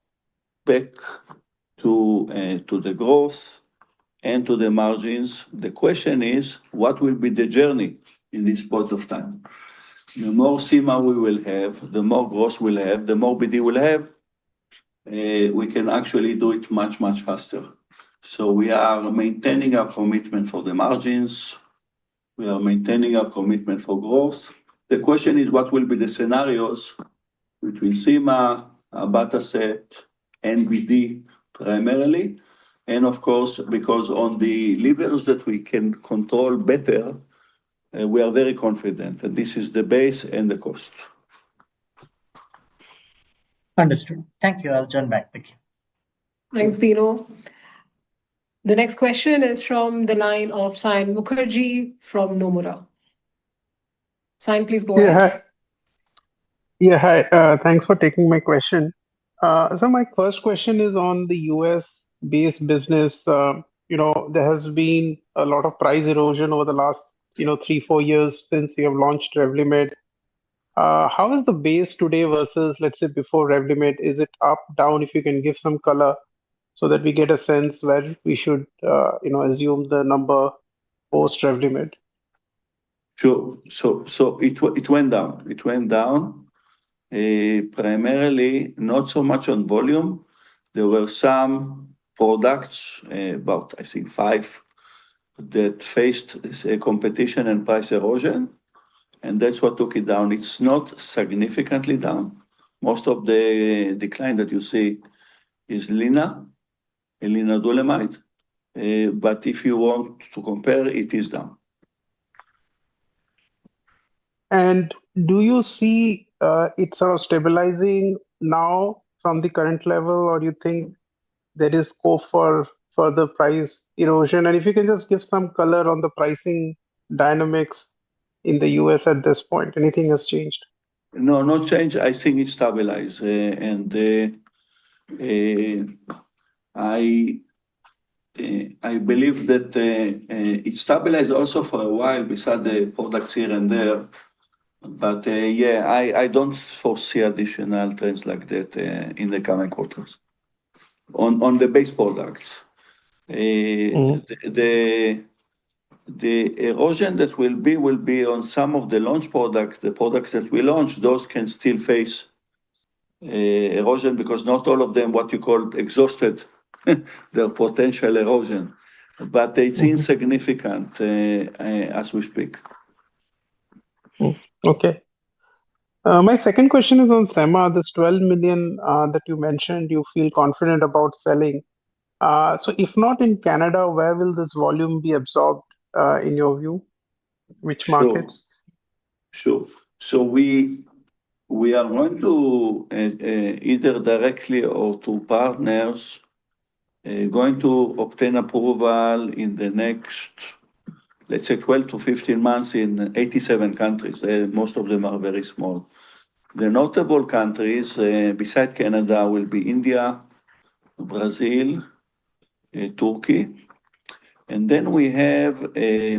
back to the growth and to the margins. The question is, what will be the journey in this point of time. The more SEMA we will have, the more growth we'll have, the more BD we'll have, we can actually do it much, much faster. So we are maintaining our commitment for the margins. We are maintaining our commitment for growth. The question is, what will be the scenarios between SEMA, Bataset, and BD primarily? And of course, because on the levers that we can control better, we are very confident that this is the base and the cost. Understood. Thank you. I'll join back. Thank you. Thanks, Bino. The next question is from the line of Sayan Mukherjee from Nomura. Sayan, please go ahead. Hi. Thanks for taking my question. So my first question is on the US-based business. There has been a lot of price erosion over the last 3-4 years since you have launched Revlimid. How is the base today versus, let's say, before Revlimid? Is it up, down? If you can give some color so that we get a sense where we should, assume the number post Revlimid. Sure. So it went down. It went down primarily not so much on volume. There were some products, about I think 5, that faced competition and price erosion, and that's what took it down. It's not significantly down. Most of the decline that you see is lenalidomide, but if you want to compare, it is down. And do you see it sort of stabilizing now from the current level, or you think there is scope for further price erosion? And if you can just give some color on the pricing dynamics in the US at this point, anything has changed? No change. I think it stabilized, and I believe that it stabilized also for a while beside the products here and there. But I don't foresee additional trends like that in the coming quarters. On the base products, the erosion that will be on some of the launch products. The products that we launch, those can still face erosion because not all of them, what you call, exhausted their potential erosion, but it's insignificant as we speak. Okay. My second question is on SEMA, this 12 million that you mentioned, you feel confident about selling. So if not in Canada, where will this volume be absorbed in your view? Which markets? Sure. So we are going to either directly or through partners going to obtain approval in the next, let's say, 12 to 15 months in 87 countries. Most of them are very small. The notable countries besides Canada will be India, Brazil, Turkey. And then we have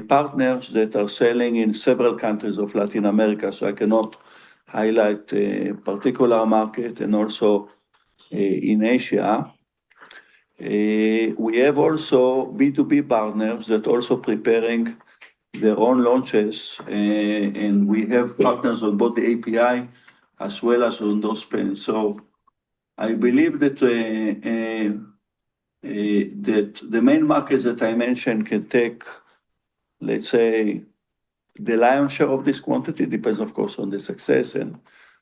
partners that are selling in several countries of Latin America, so I cannot highlight a particular market, and also in Asia. We have also B2B partners that also preparing their own launches, and we have partners on both the API as well as endorsement. So I believe that that the main markets that I mentioned can take, let's say, the lion's share of this quantity. Depends, of course, on the success and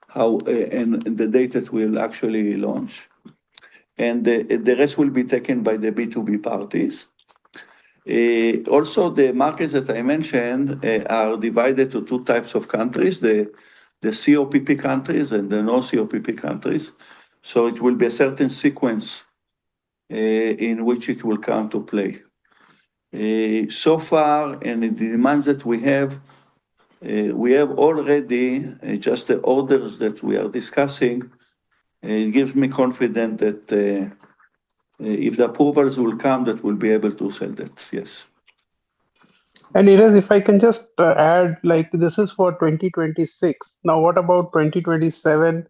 how and the date that we'll actually launch. And the rest will be taken by the B2B parties. Also, the markets that I mentioned are divided to 2 types of countries, the COPP countries and the non-COPP countries. So it will be a certain sequence in which it will come to play. So far, and in the demands that we have already just the orders that we are discussing. It gives me confidence that if the approvals will come, that we'll be able to sell that, yes. And Irez, if I can just add, like this is for 2026. Now, what about 2027?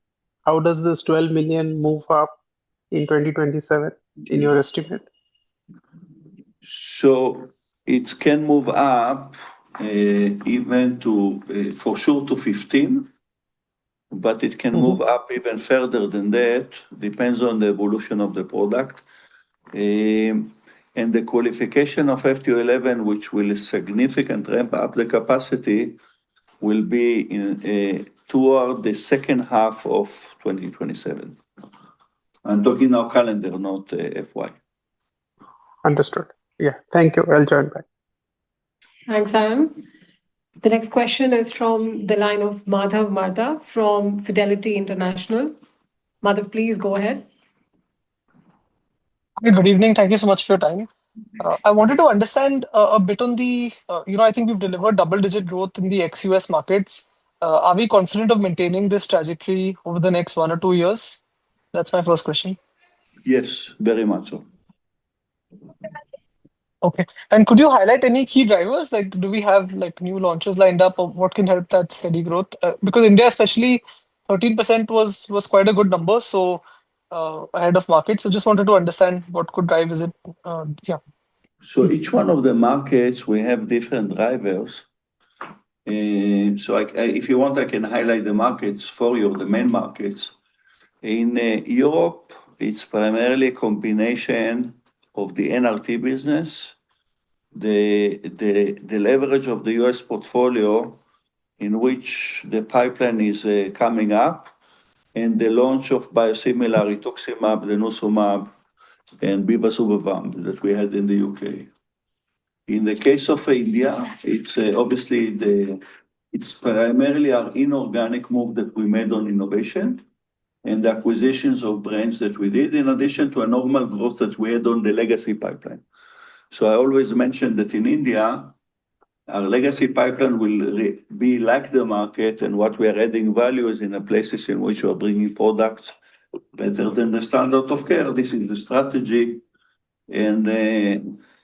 How does this 12 million move up in 2027 in your estimate? So it can move up even to, for sure to 15, but it can move up even further than that, depends on the evolution of the product. And the qualification of FT11, which will significant ramp up the capacity, will be in, toward the second half of 2027. I'm talking now calendar, not FY. Understood. Yeah, thank you. I'll join back. Thanks, Aaron. The next question is from the line of Madhav Martha from Fidelity International. Madhav, please go ahead. Hey, good evening. Thank you so much for your time. I wanted to understand a bit on the, I think we've delivered double-digit growth in the ex-US markets. Are we confident of maintaining this trajectory over the next 1 or 2 years? That's my first question. Yes, very much so. Okay. And could you highlight any key drivers? Like, do we have like new launches lined up, or what can help that steady growth? Because India, especially 13% was quite a good number. So ahead of market. So just wanted to understand what could drive. Is it, yeah. So each one of the markets, we have different drivers. So if you want, I can highlight the markets for you, the main markets. In Europe, it's primarily a combination of the NRT business, the leverage of the US portfolio, in which the pipeline is coming up, and the launch of biosimilar rituximab, denosumab, and bevacizumab that we had in the UK. In the case of India, it's obviously it's primarily our inorganic move that we made on innovation and the acquisitions of brands that we did, in addition to a normal growth that we had on the legacy pipeline. So I always mention that in India, our legacy pipeline will be like the market, and what we are adding value is in the places in which we are bringing products better than the standard of care. This is the strategy. And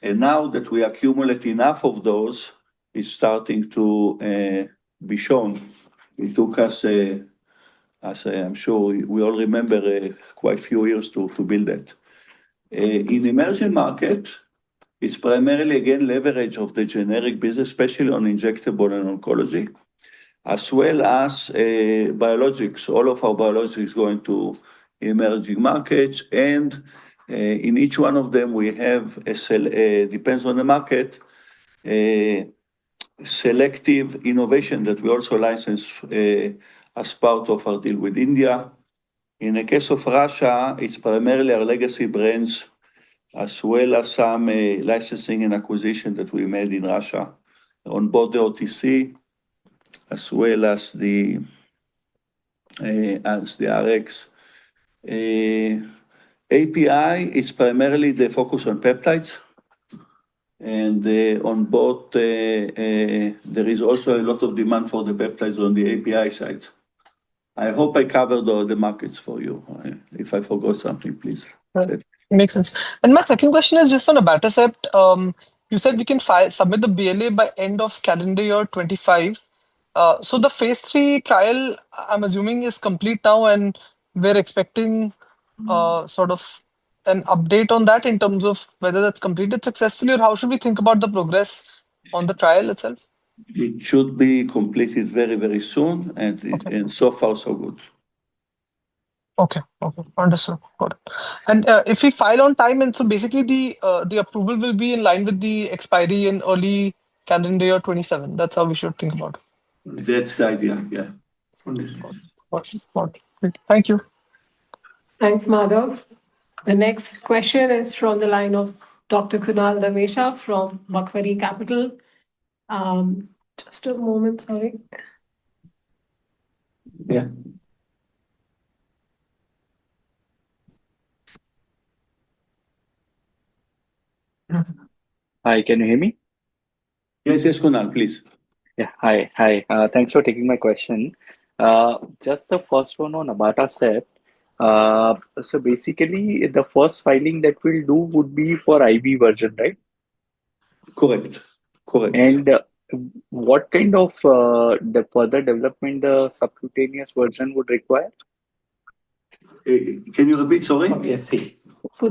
now that we accumulate enough of those, it's starting to be shown. It took us, as I'm sure we all remember, quite a few years to build that. In emerging market, it's primarily, again, leverage of the generic business, especially on injectable and oncology, as well as biologics. All of our biologics going to emerging markets, and in each one of them, we have, depends on the market, selective innovation that we also license as part of our deal with India. In the case of Russia, it's primarily our legacy brands, as well as some licensing and acquisition that we made in Russia on both the OTC, as well as the RX. API is primarily the focus on peptides, and on both, there is also a lot of demand for the peptides on the API side. I hope I covered all the markets for you. If I forgot something, please. Makes sense. And my second question is just on abatacept. You said we can submit the BLA by end of calendar year 25. So the phase 3 trial, I'm assuming, is complete now, and we're expecting sort of an update on that in terms of whether that's completed successfully, or how should we think about the progress on the trial itself? It should be completed very, very soon, and so far, so good. Okay, understood. Got it. And if we file on time, and so basically the approval will be in line with the expiry in early calendar year 27. That's how we should think about it. That's the idea, yeah. Thank you. Thanks, Madhav. The next question is from the line of Dr. Kunal Dhamesha from Macquarie Capital. Just a moment, sorry. Yeah. Hi, can you hear me? Yes, Kunal, please. Yeah, hi. Thanks for taking my question. Just the first one on abatacept. So basically, the first filing that we'll do would be for IV version, right? Correct. And what kind of the further development the subcutaneous version would require? Can you repeat, sorry? Yes, see. For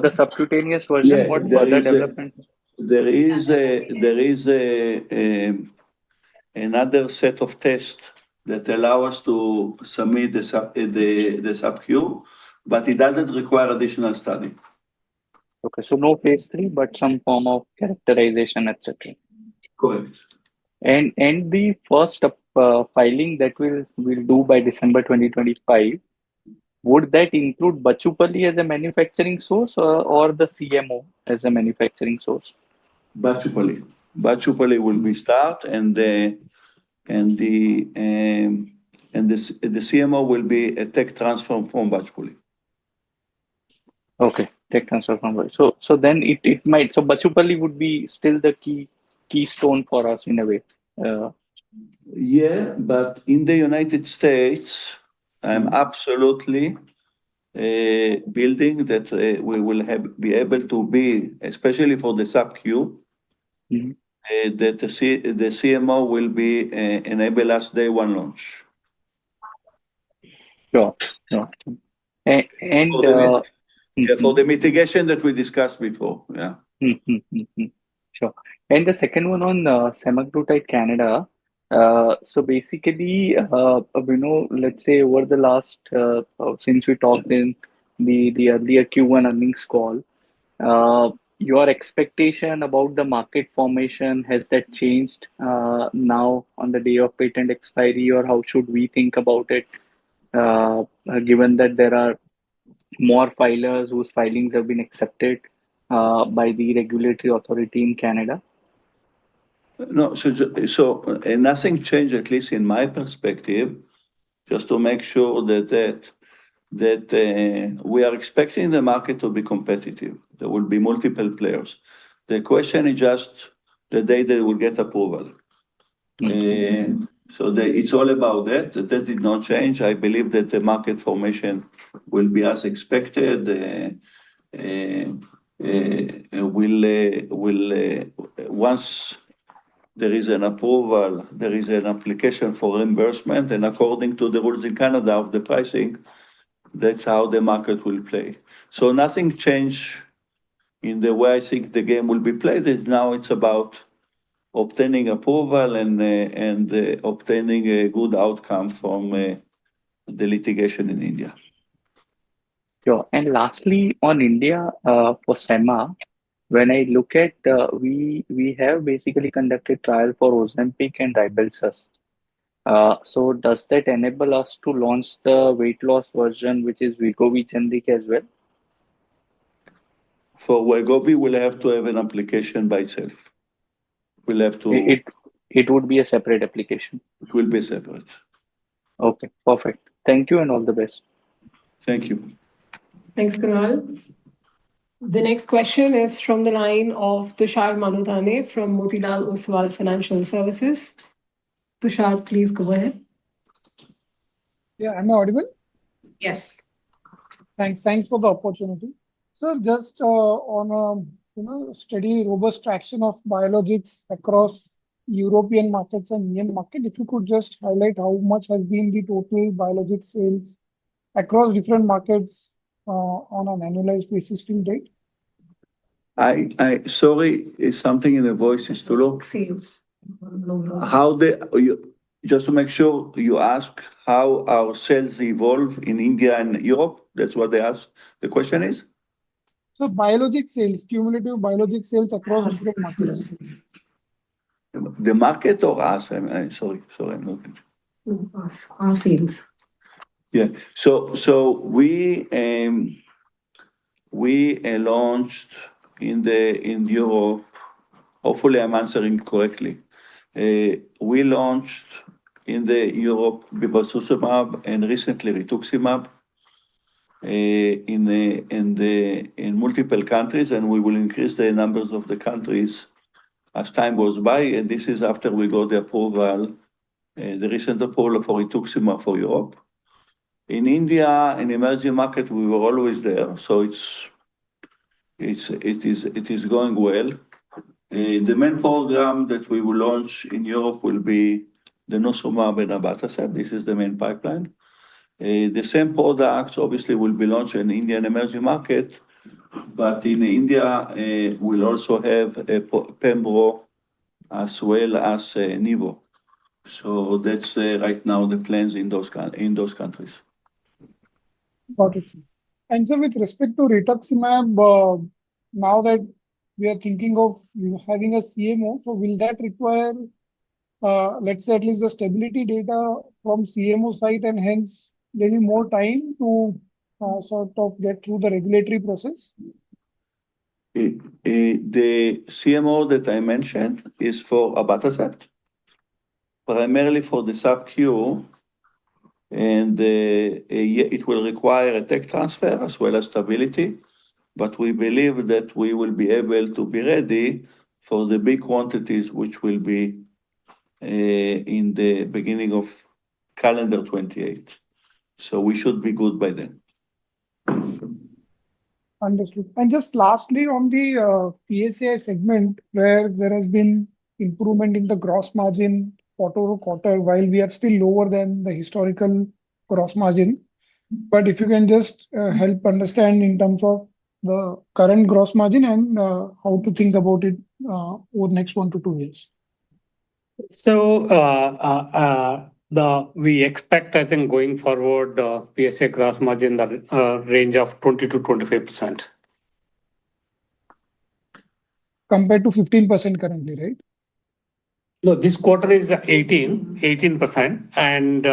the subcutaneous version, what further development? There is another set of tests that allow us to submit the sub-Q, but it doesn't require additional study. Okay, so no phase 3, but some form of characterization, etc. Correct. And the first filing that we'll do by December 2025, would that include Bachupalli as a manufacturing source or the CMO as a manufacturing source? Bachupalli. Bachupalli will be start, and the CMO will be a tech transfer from Bachupalli. Okay, tech transfer from so then it might, so Bachupalli would be still the keystone for us in a way. Yeah, but in the United States, I'm absolutely building that we will be able to be, especially for the sub-Q, Mhm. that the CMO will be enable us day one launch. Sure. And For the mitigation that we discussed before, yeah. Sure. And the second one on semaglutide Canada. So basically, let's say over the last since we talked in the earlier Q1 earnings call, your expectation about the market formation, has that changed now on the day of patent expiry, or how should we think about it, given that there are more filers whose filings have been accepted by the regulatory authority in Canada? No, so nothing changed, at least in my perspective, just to make sure that we are expecting the market to be competitive. There will be multiple players. The question is just the day they will get approval. So it's all about that. That did not change. I believe that the market formation will be as expected. Once there is an approval, there is an application for reimbursement, and according to the rules in Canada of the pricing, that's how the market will play. So nothing changed in the way I think the game will be played. It's about obtaining approval and obtaining a good outcome from the litigation in India. Sure. And lastly, on India, for SEMA, when I look at, we have basically conducted trial for Ozempic and Rybelsus. So does that enable us to launch the weight loss version, which is Wegovy generic as well? For Wegovy, we'll have to have an application by itself. We'll have to. It would be a separate application. It will be separate. Okay, perfect. Thank you and all the best. Thank you. Thanks, Kunal. The next question is from the line of Tushar Manudhane from Motilal Oswal Financial Services. Tushar, please go ahead. Yeah, am I audible? Yes. Thanks for the opportunity. Sir, just on steady, robust traction of biologics across European markets and Indian market, if you could just highlight how much has been the total biologic sales across different markets on an annualized basis till date? Sorry, something in the voice is too low. Sales. Just to make sure, you ask how our sales evolve in India and Europe? That's what they ask. The question is? So biologic sales, cumulative biologic sales across different markets. The market or us? Sorry, I'm not. Our sales. Yeah. So we launched in Europe. Hopefully, I'm answering correctly. We launched in Europe bevacizumab and recently rituximab in multiple countries, and we will increase the numbers of the countries as time goes by. And this is after we got the approval, the recent approval for rituximab for Europe. In India, in emerging market, we were always there, so it is going well. The main program that we will launch in Europe will be the denosumab and abatacept. This is the main pipeline. The same products obviously will be launched in Indian emerging market, But in India, we'll also have Pembro as well as Nivo. So that's right now the plans in those countries. Got it, sir. And so with respect to rituximab, now that we are thinking of having a CMO, so will that require, let's say, at least the stability data from CMO side, and hence maybe more time to sort of get through the regulatory process? The CMO that I mentioned is for abatacept, primarily for the sub-Q, and it will require a tech transfer as well as stability. But we believe that we will be able to be ready for the big quantities, which will be in the beginning of calendar 28. So we should be good by then. Understood. And just lastly, on the PSAI segment, where there has been improvement in the gross margin quarter-over-quarter, while we are still lower than the historical gross margin. But if you can just help understand in terms of the current gross margin and how to think about it over the next 1 to 2 years. So we expect, I think, going forward, PSA gross margin the range of 20 to 25%. Compared to 15% currently, right? No, this quarter is 18%. And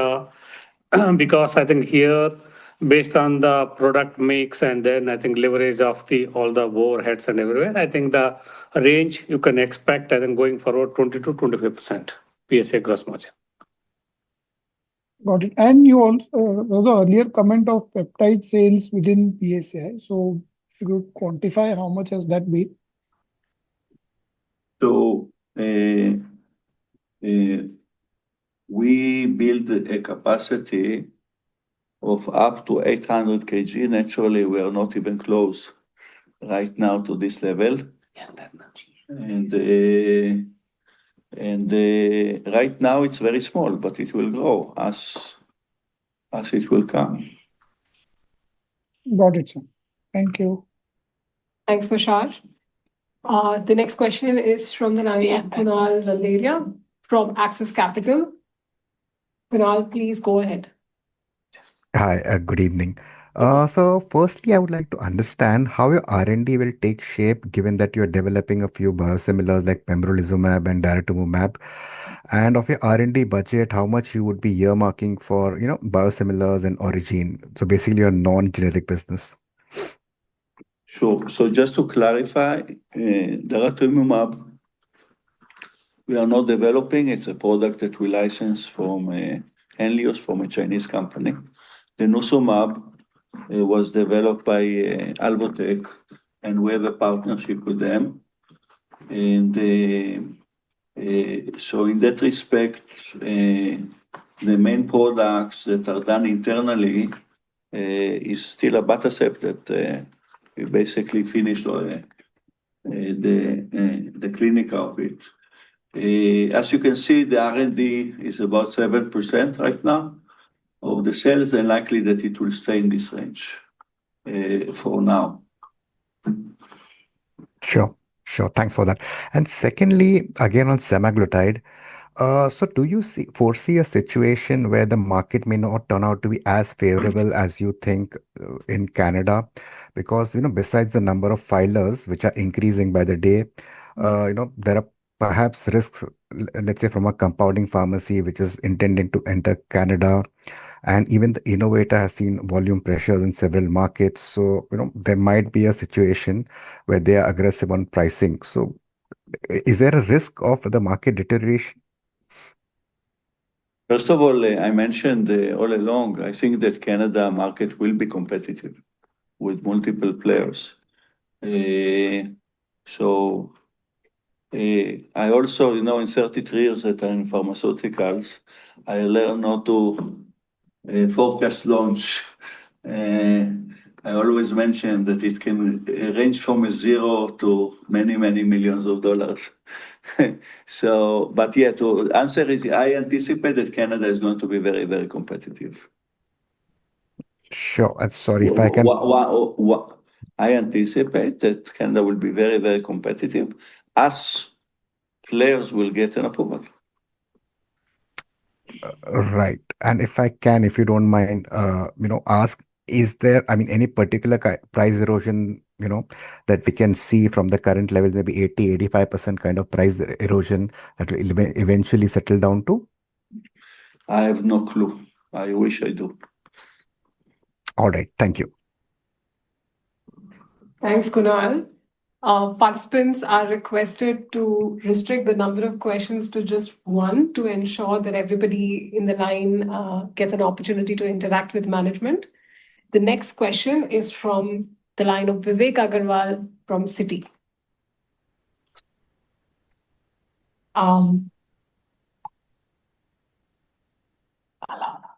because I think here, based on the product mix and then I think leverage of all the overheads and everywhere, I think the range you can expect, I think, going forward, 20 to 25% PSA gross margin. Got it. And you also, there was an earlier comment of peptide sales within PSAI. So if you could quantify how much has that been? So we build a capacity of up to 800 kg. Naturally, we are not even close right now to this level. And right now it's very small, but it will grow as it will come. Got it, sir. Thank you. Thanks, Tushar. The next question is from the line of Kunal Randeria from Axis Capital. Kunal, please go ahead. Hi, good evening. So firstly, I would like to understand how your R&D will take shape, given that you're developing a few biosimilars like pembrolizumab and daratumumab. And of your R&D budget, how much you would be earmarking for, biosimilars and origin. So basically your non-generic business. Sure. So just to clarify, daratumumab, we are not developing. It's a product that we license from Henlius, from a Chinese company. The Denosumab was developed by Alvotech, and we have a partnership with them. And so in that respect, the main products that are done internally is still abatacept that we basically finished the clinical of it. As you can see, the R&D is about 7% right now of the sales, and likely that it will stay in this range for now. Sure. Thanks for that. And secondly, again on semaglutide, so do you foresee a situation where the market may not turn out to be as favorable as you think in Canada? Because, besides the number of filers, which are increasing by the day, there are perhaps risks, let's say from a compounding pharmacy, which is intending to enter Canada. And even the innovator has seen volume pressures in several markets. So, there might be a situation where they are aggressive on pricing. So is there a risk of the market deterioration? First of all, I mentioned all along, I think that Canada market will be competitive with multiple players. So I also, in 33 years that I'm in pharmaceuticals, I learned not to forecast launch. I always mention that it can range from 0 to many, many millions of dollars. So, but yeah, to answer is, I anticipate that Canada is going to be very, very competitive. Sure. Sorry if I can. I anticipate that Canada will be very, very competitive as players will get an approval. Right. And if I can, if you don't mind, ask, is there, I mean, any particular price erosion, that we can see from the current levels, maybe 85% kind of price erosion that will eventually settle down to? I have no clue. I wish I do. All right. Thank you. Thanks, Kunal. Participants are requested to restrict the number of questions to just one to ensure that everybody in the line gets an opportunity to interact with management. The next question is from the line of Vivek Agarwal from Citi.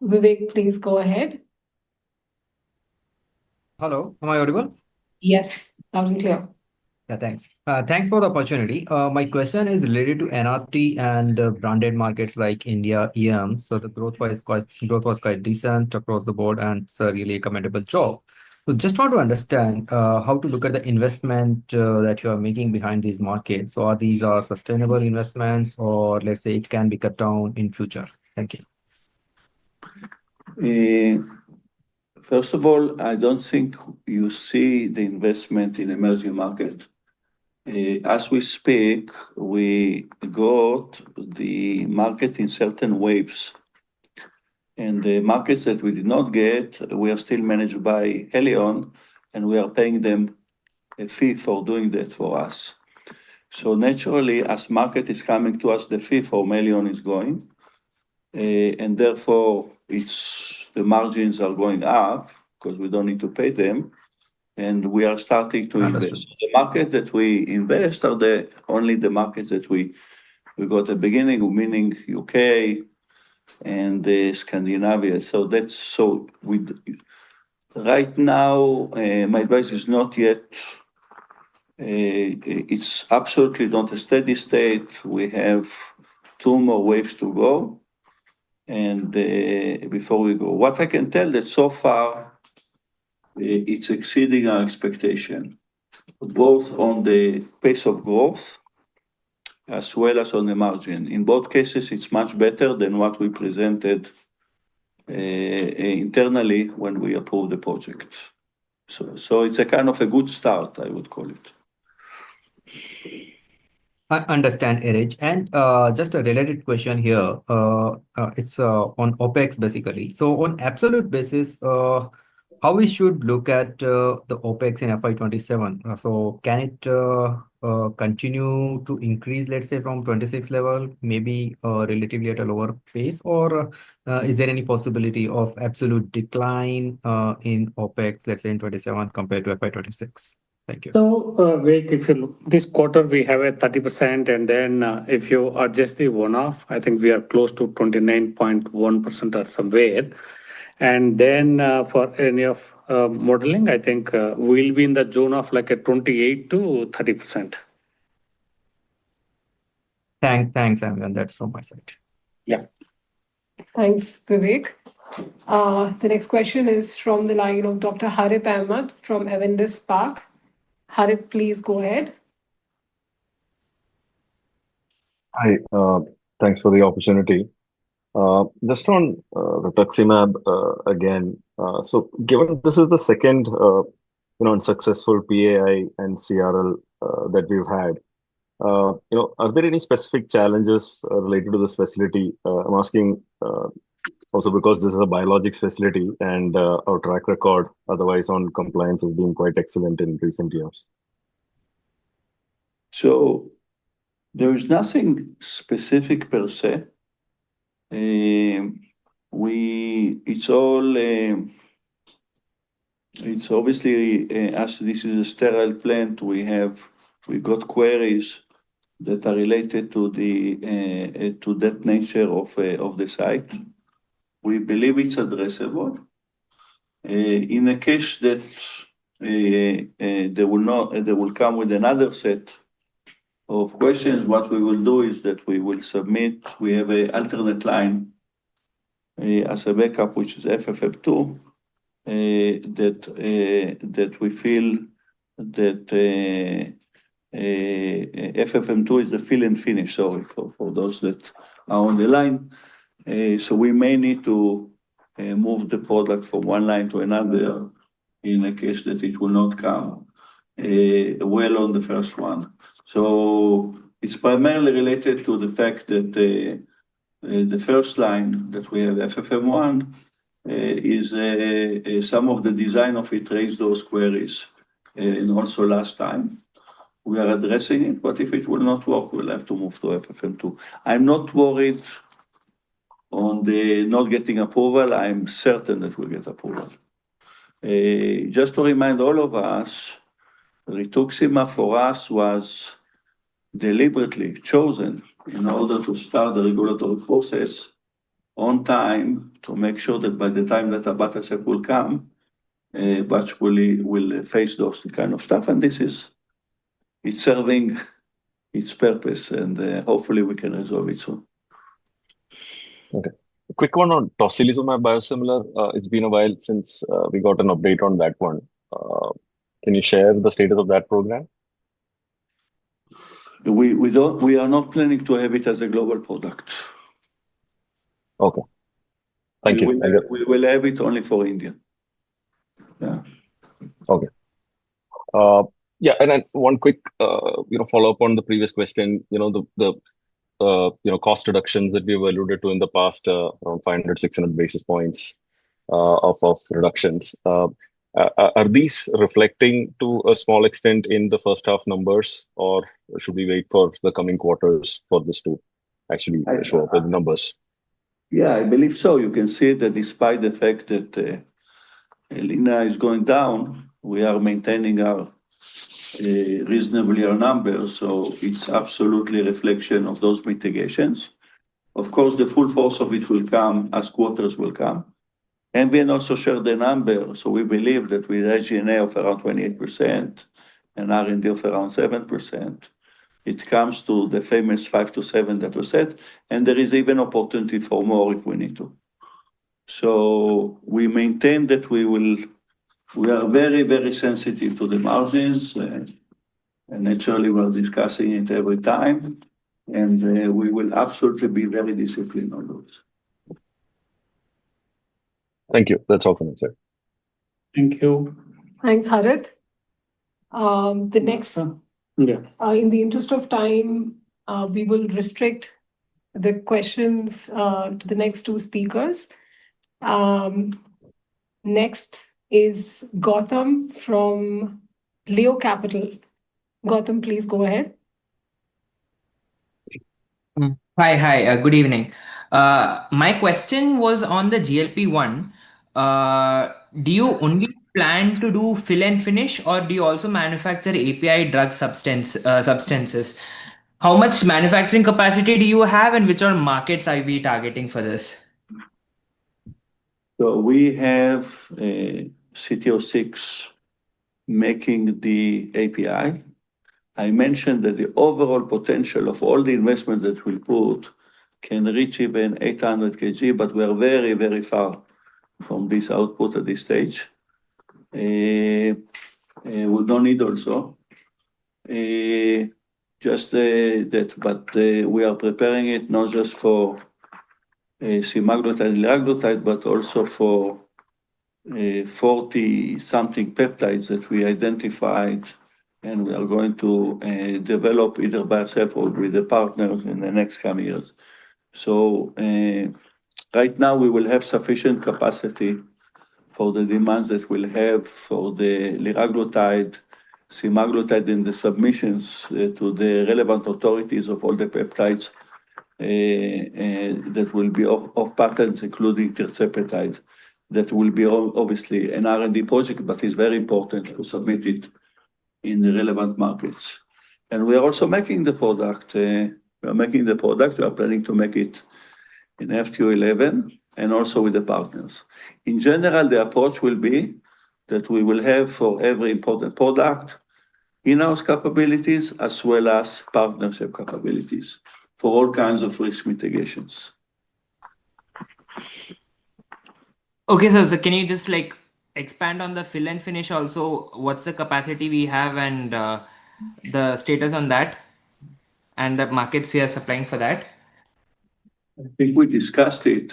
Vivek, please go ahead. Hello, am I audible? Yes, loud and clear. Yeah, thanks. Thanks for the opportunity. My question is related to NRT and branded markets like India, EM. So the growth was quite decent across the board, and it's a really commendable job. So just want to understand how to look at the investment that you are making behind these markets. So are these sustainable investments, or let's say it can be cut down in future? Thank you. First of all, I don't think you see the investment in emerging market. As we speak, we got the market in certain waves. And the markets that we did not get, we are still managed by Helion, and we are paying them a fee for doing that for us. So naturally, as market is coming to us, the fee for Helion is going. And therefore, the margins are going up because we don't need to pay them. And we are starting to invest. The market that we invest are only the markets that we got at the beginning, meaning UK and Scandinavia. So right now, my advice is not yet. It's absolutely not a steady state. We have 2 more waves to go. And before we go, what I can tell that so far, it's exceeding our expectation, both on the pace of growth as well as on the margin. In both cases, it's much better than what we presented internally when we approved the project. So it's a kind of a good start, I would call it. I understand, Erich. And just a related question here. It's on OPEX basically. So on absolute basis, how we should look at the OPEX in FY27? So can it continue to increase, let's say from 26 level, maybe relatively at a lower pace, or is there any possibility of absolute decline in OPEX, let's say in 27 compared to FY26? Thank you. So, Vivek, if you look, this quarter we have a 30%, and then if you adjust the one-off, I think we are close to 29.1% or somewhere. And then for any of modeling, I think we'll be in the zone of like a 28 to 30%. Thanks, Amir. That's from my side. Yeah. Thanks, Vivek. The next question is from the line of Dr. Harith Ahmed from Avendus Spark. Harith, please go ahead. Hi, thanks for the opportunity. Just on rituximab again. So given this is the second unsuccessful PAI and CRL that we've had, are there any specific challenges related to this facility? I'm asking also because this is a biologics facility and our track record otherwise on compliance has been quite excellent in recent years. So there is nothing specific per se. It's obviously as this is a sterile plant, we got queries that are related to that nature of the site. We believe it's addressable. In a case that they will come with another set of questions, what we will do is that we will submit. We have an alternate line as a backup, which is FFF2, that we feel that FFM2 is the fill and finish, sorry, for those that are on the line. So we may need to move the product from one line to another in a case that it will not come well on the first one. So it's primarily related to the fact that the first line that we have, FFM1, is some of the design of it raised those queries. And also last time, we are addressing it, but if it will not work, we'll have to move to FFM2. I'm not worried on the not getting approval. I'm certain that we'll get approval. Just to remind all of us, rituximab for us was deliberately chosen in order to start the regulatory process on time to make sure that by the time that abatacept will come, batch will face those kind of stuff, and it's serving its purpose, and hopefully we can resolve it soon. Okay. A quick one on tocilizumab biosimilar. It's been a while since we got an update on that one. Can you share the status of that program? We are not planning to have it as a global product. Okay. Thank you. We will have it only for India. Yeah. Okay. Yeah, and then one quick, follow up on the previous question. The cost reductions that we've alluded to in the past, around 500-600 basis points of reductions. Are these reflecting to a small extent in the first half numbers, or should we wait for the coming quarters for this to actually show up in the numbers? Yeah, I believe so. You can see that despite the fact that Lina is going down, we are maintaining our reasonably our numbers. So it's absolutely a reflection of those mitigations. Of course, the full force of it will come as quarters will come. And we also share the number. So we believe that with SG&A of around 28% and R&D of around 7%, it comes to the famous 5 to 7 that was said, and there is even opportunity for more if we need to. So we maintain that we are very, very sensitive to the margins, and naturally we're discussing it every time, and we will absolutely be very disciplined on those. Thank you. That's all from me, sir. Thank you. Thanks, Harit. The next, in the interest of time, we will restrict the questions to the next two speakers. Next is Gautam from Leo Capital. Gautam, please go ahead. Hi, good evening. My question was on the GLP-1. Do you only plan to do fill and finish, or do you also manufacture API drug substances? How much manufacturing capacity do you have, and which are markets are we targeting for this? So we have CT06 making the API. I mentioned that the overall potential of all the investment that we put can reach even 800 kg, but we are very, very far from this output at this stage. We don't need also. Just that, but we are preparing it not just for semaglutide and liraglutide, but also for 40-something peptides that we identified, and we are going to develop either by ourselves or with the partners in the next coming years. So right now we will have sufficient capacity for the demands that we'll have for the liraglutide, semaglutide, and the submissions to the relevant authorities of all the peptides that will be off patents, including tirzepatide. That will be obviously an R&D project, but it's very important to submit it in the relevant markets. And we are also making the product. We are planning to make it in FQ11 and also with the partners. In general, the approach will be that we will have for every important product in-house capabilities as well as partnership capabilities for all kinds of risk mitigations. Okay, so can you just expand on the fill and finish also? What's the capacity we have and the status on that, and the markets we are supplying for that? I think we discussed it.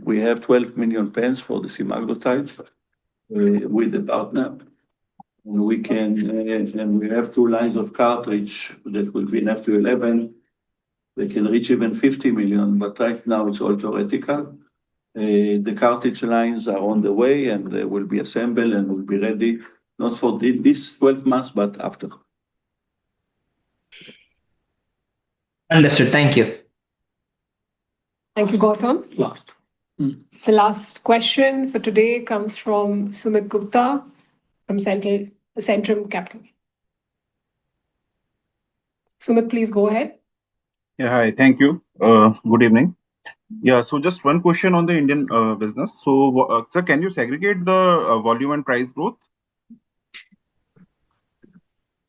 We have 12 million pens for the semaglutide with the partner. And we can, and we have 2 lines of cartridge that will be enough to 11. They can reach even 50 million, but right now it's all theoretical. The cartridge lines are on the way and they will be assembled and will be ready, not for this 12 months, but after. Understood. Thank you. Thank you, Gautam. Last. The last question for today comes from Sumit Gupta from Centrum Capital. Sumit, please go ahead. Yeah, hi. Thank you. Good evening. Yeah, so just one question on the Indian business. So, sir, can you segregate the volume and price growth?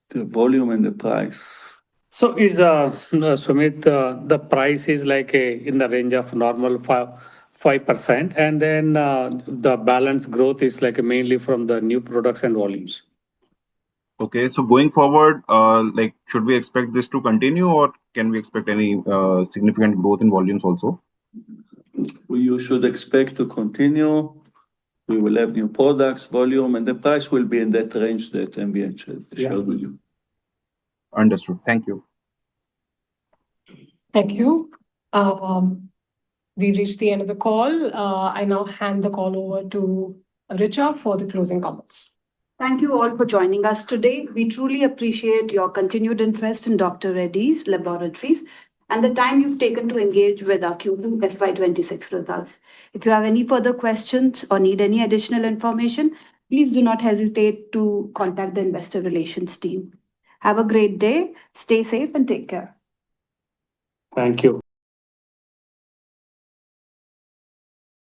The volume and the price. So is Sumit, the price is like in the range of normal 5%, and then the balance growth is like mainly from the new products and volumes. Okay, so going forward, like, should we expect this to continue, or can we expect any significant growth in volumes also? You should expect to continue. We will have new products, volume, and the price will be in that range that MBN shared with you. Understood. Thank you. Thank you. We reached the end of the call. I now hand the call over to Richa for the closing comments. Thank you all for joining us today. We truly appreciate your continued interest in Dr. Reddy's Laboratories and the time you've taken to engage with our Q2 FY26 results. If you have any further questions or need any additional information, please do not hesitate to contact the investor relations team. Have a great day, stay safe, and take care. Thank you.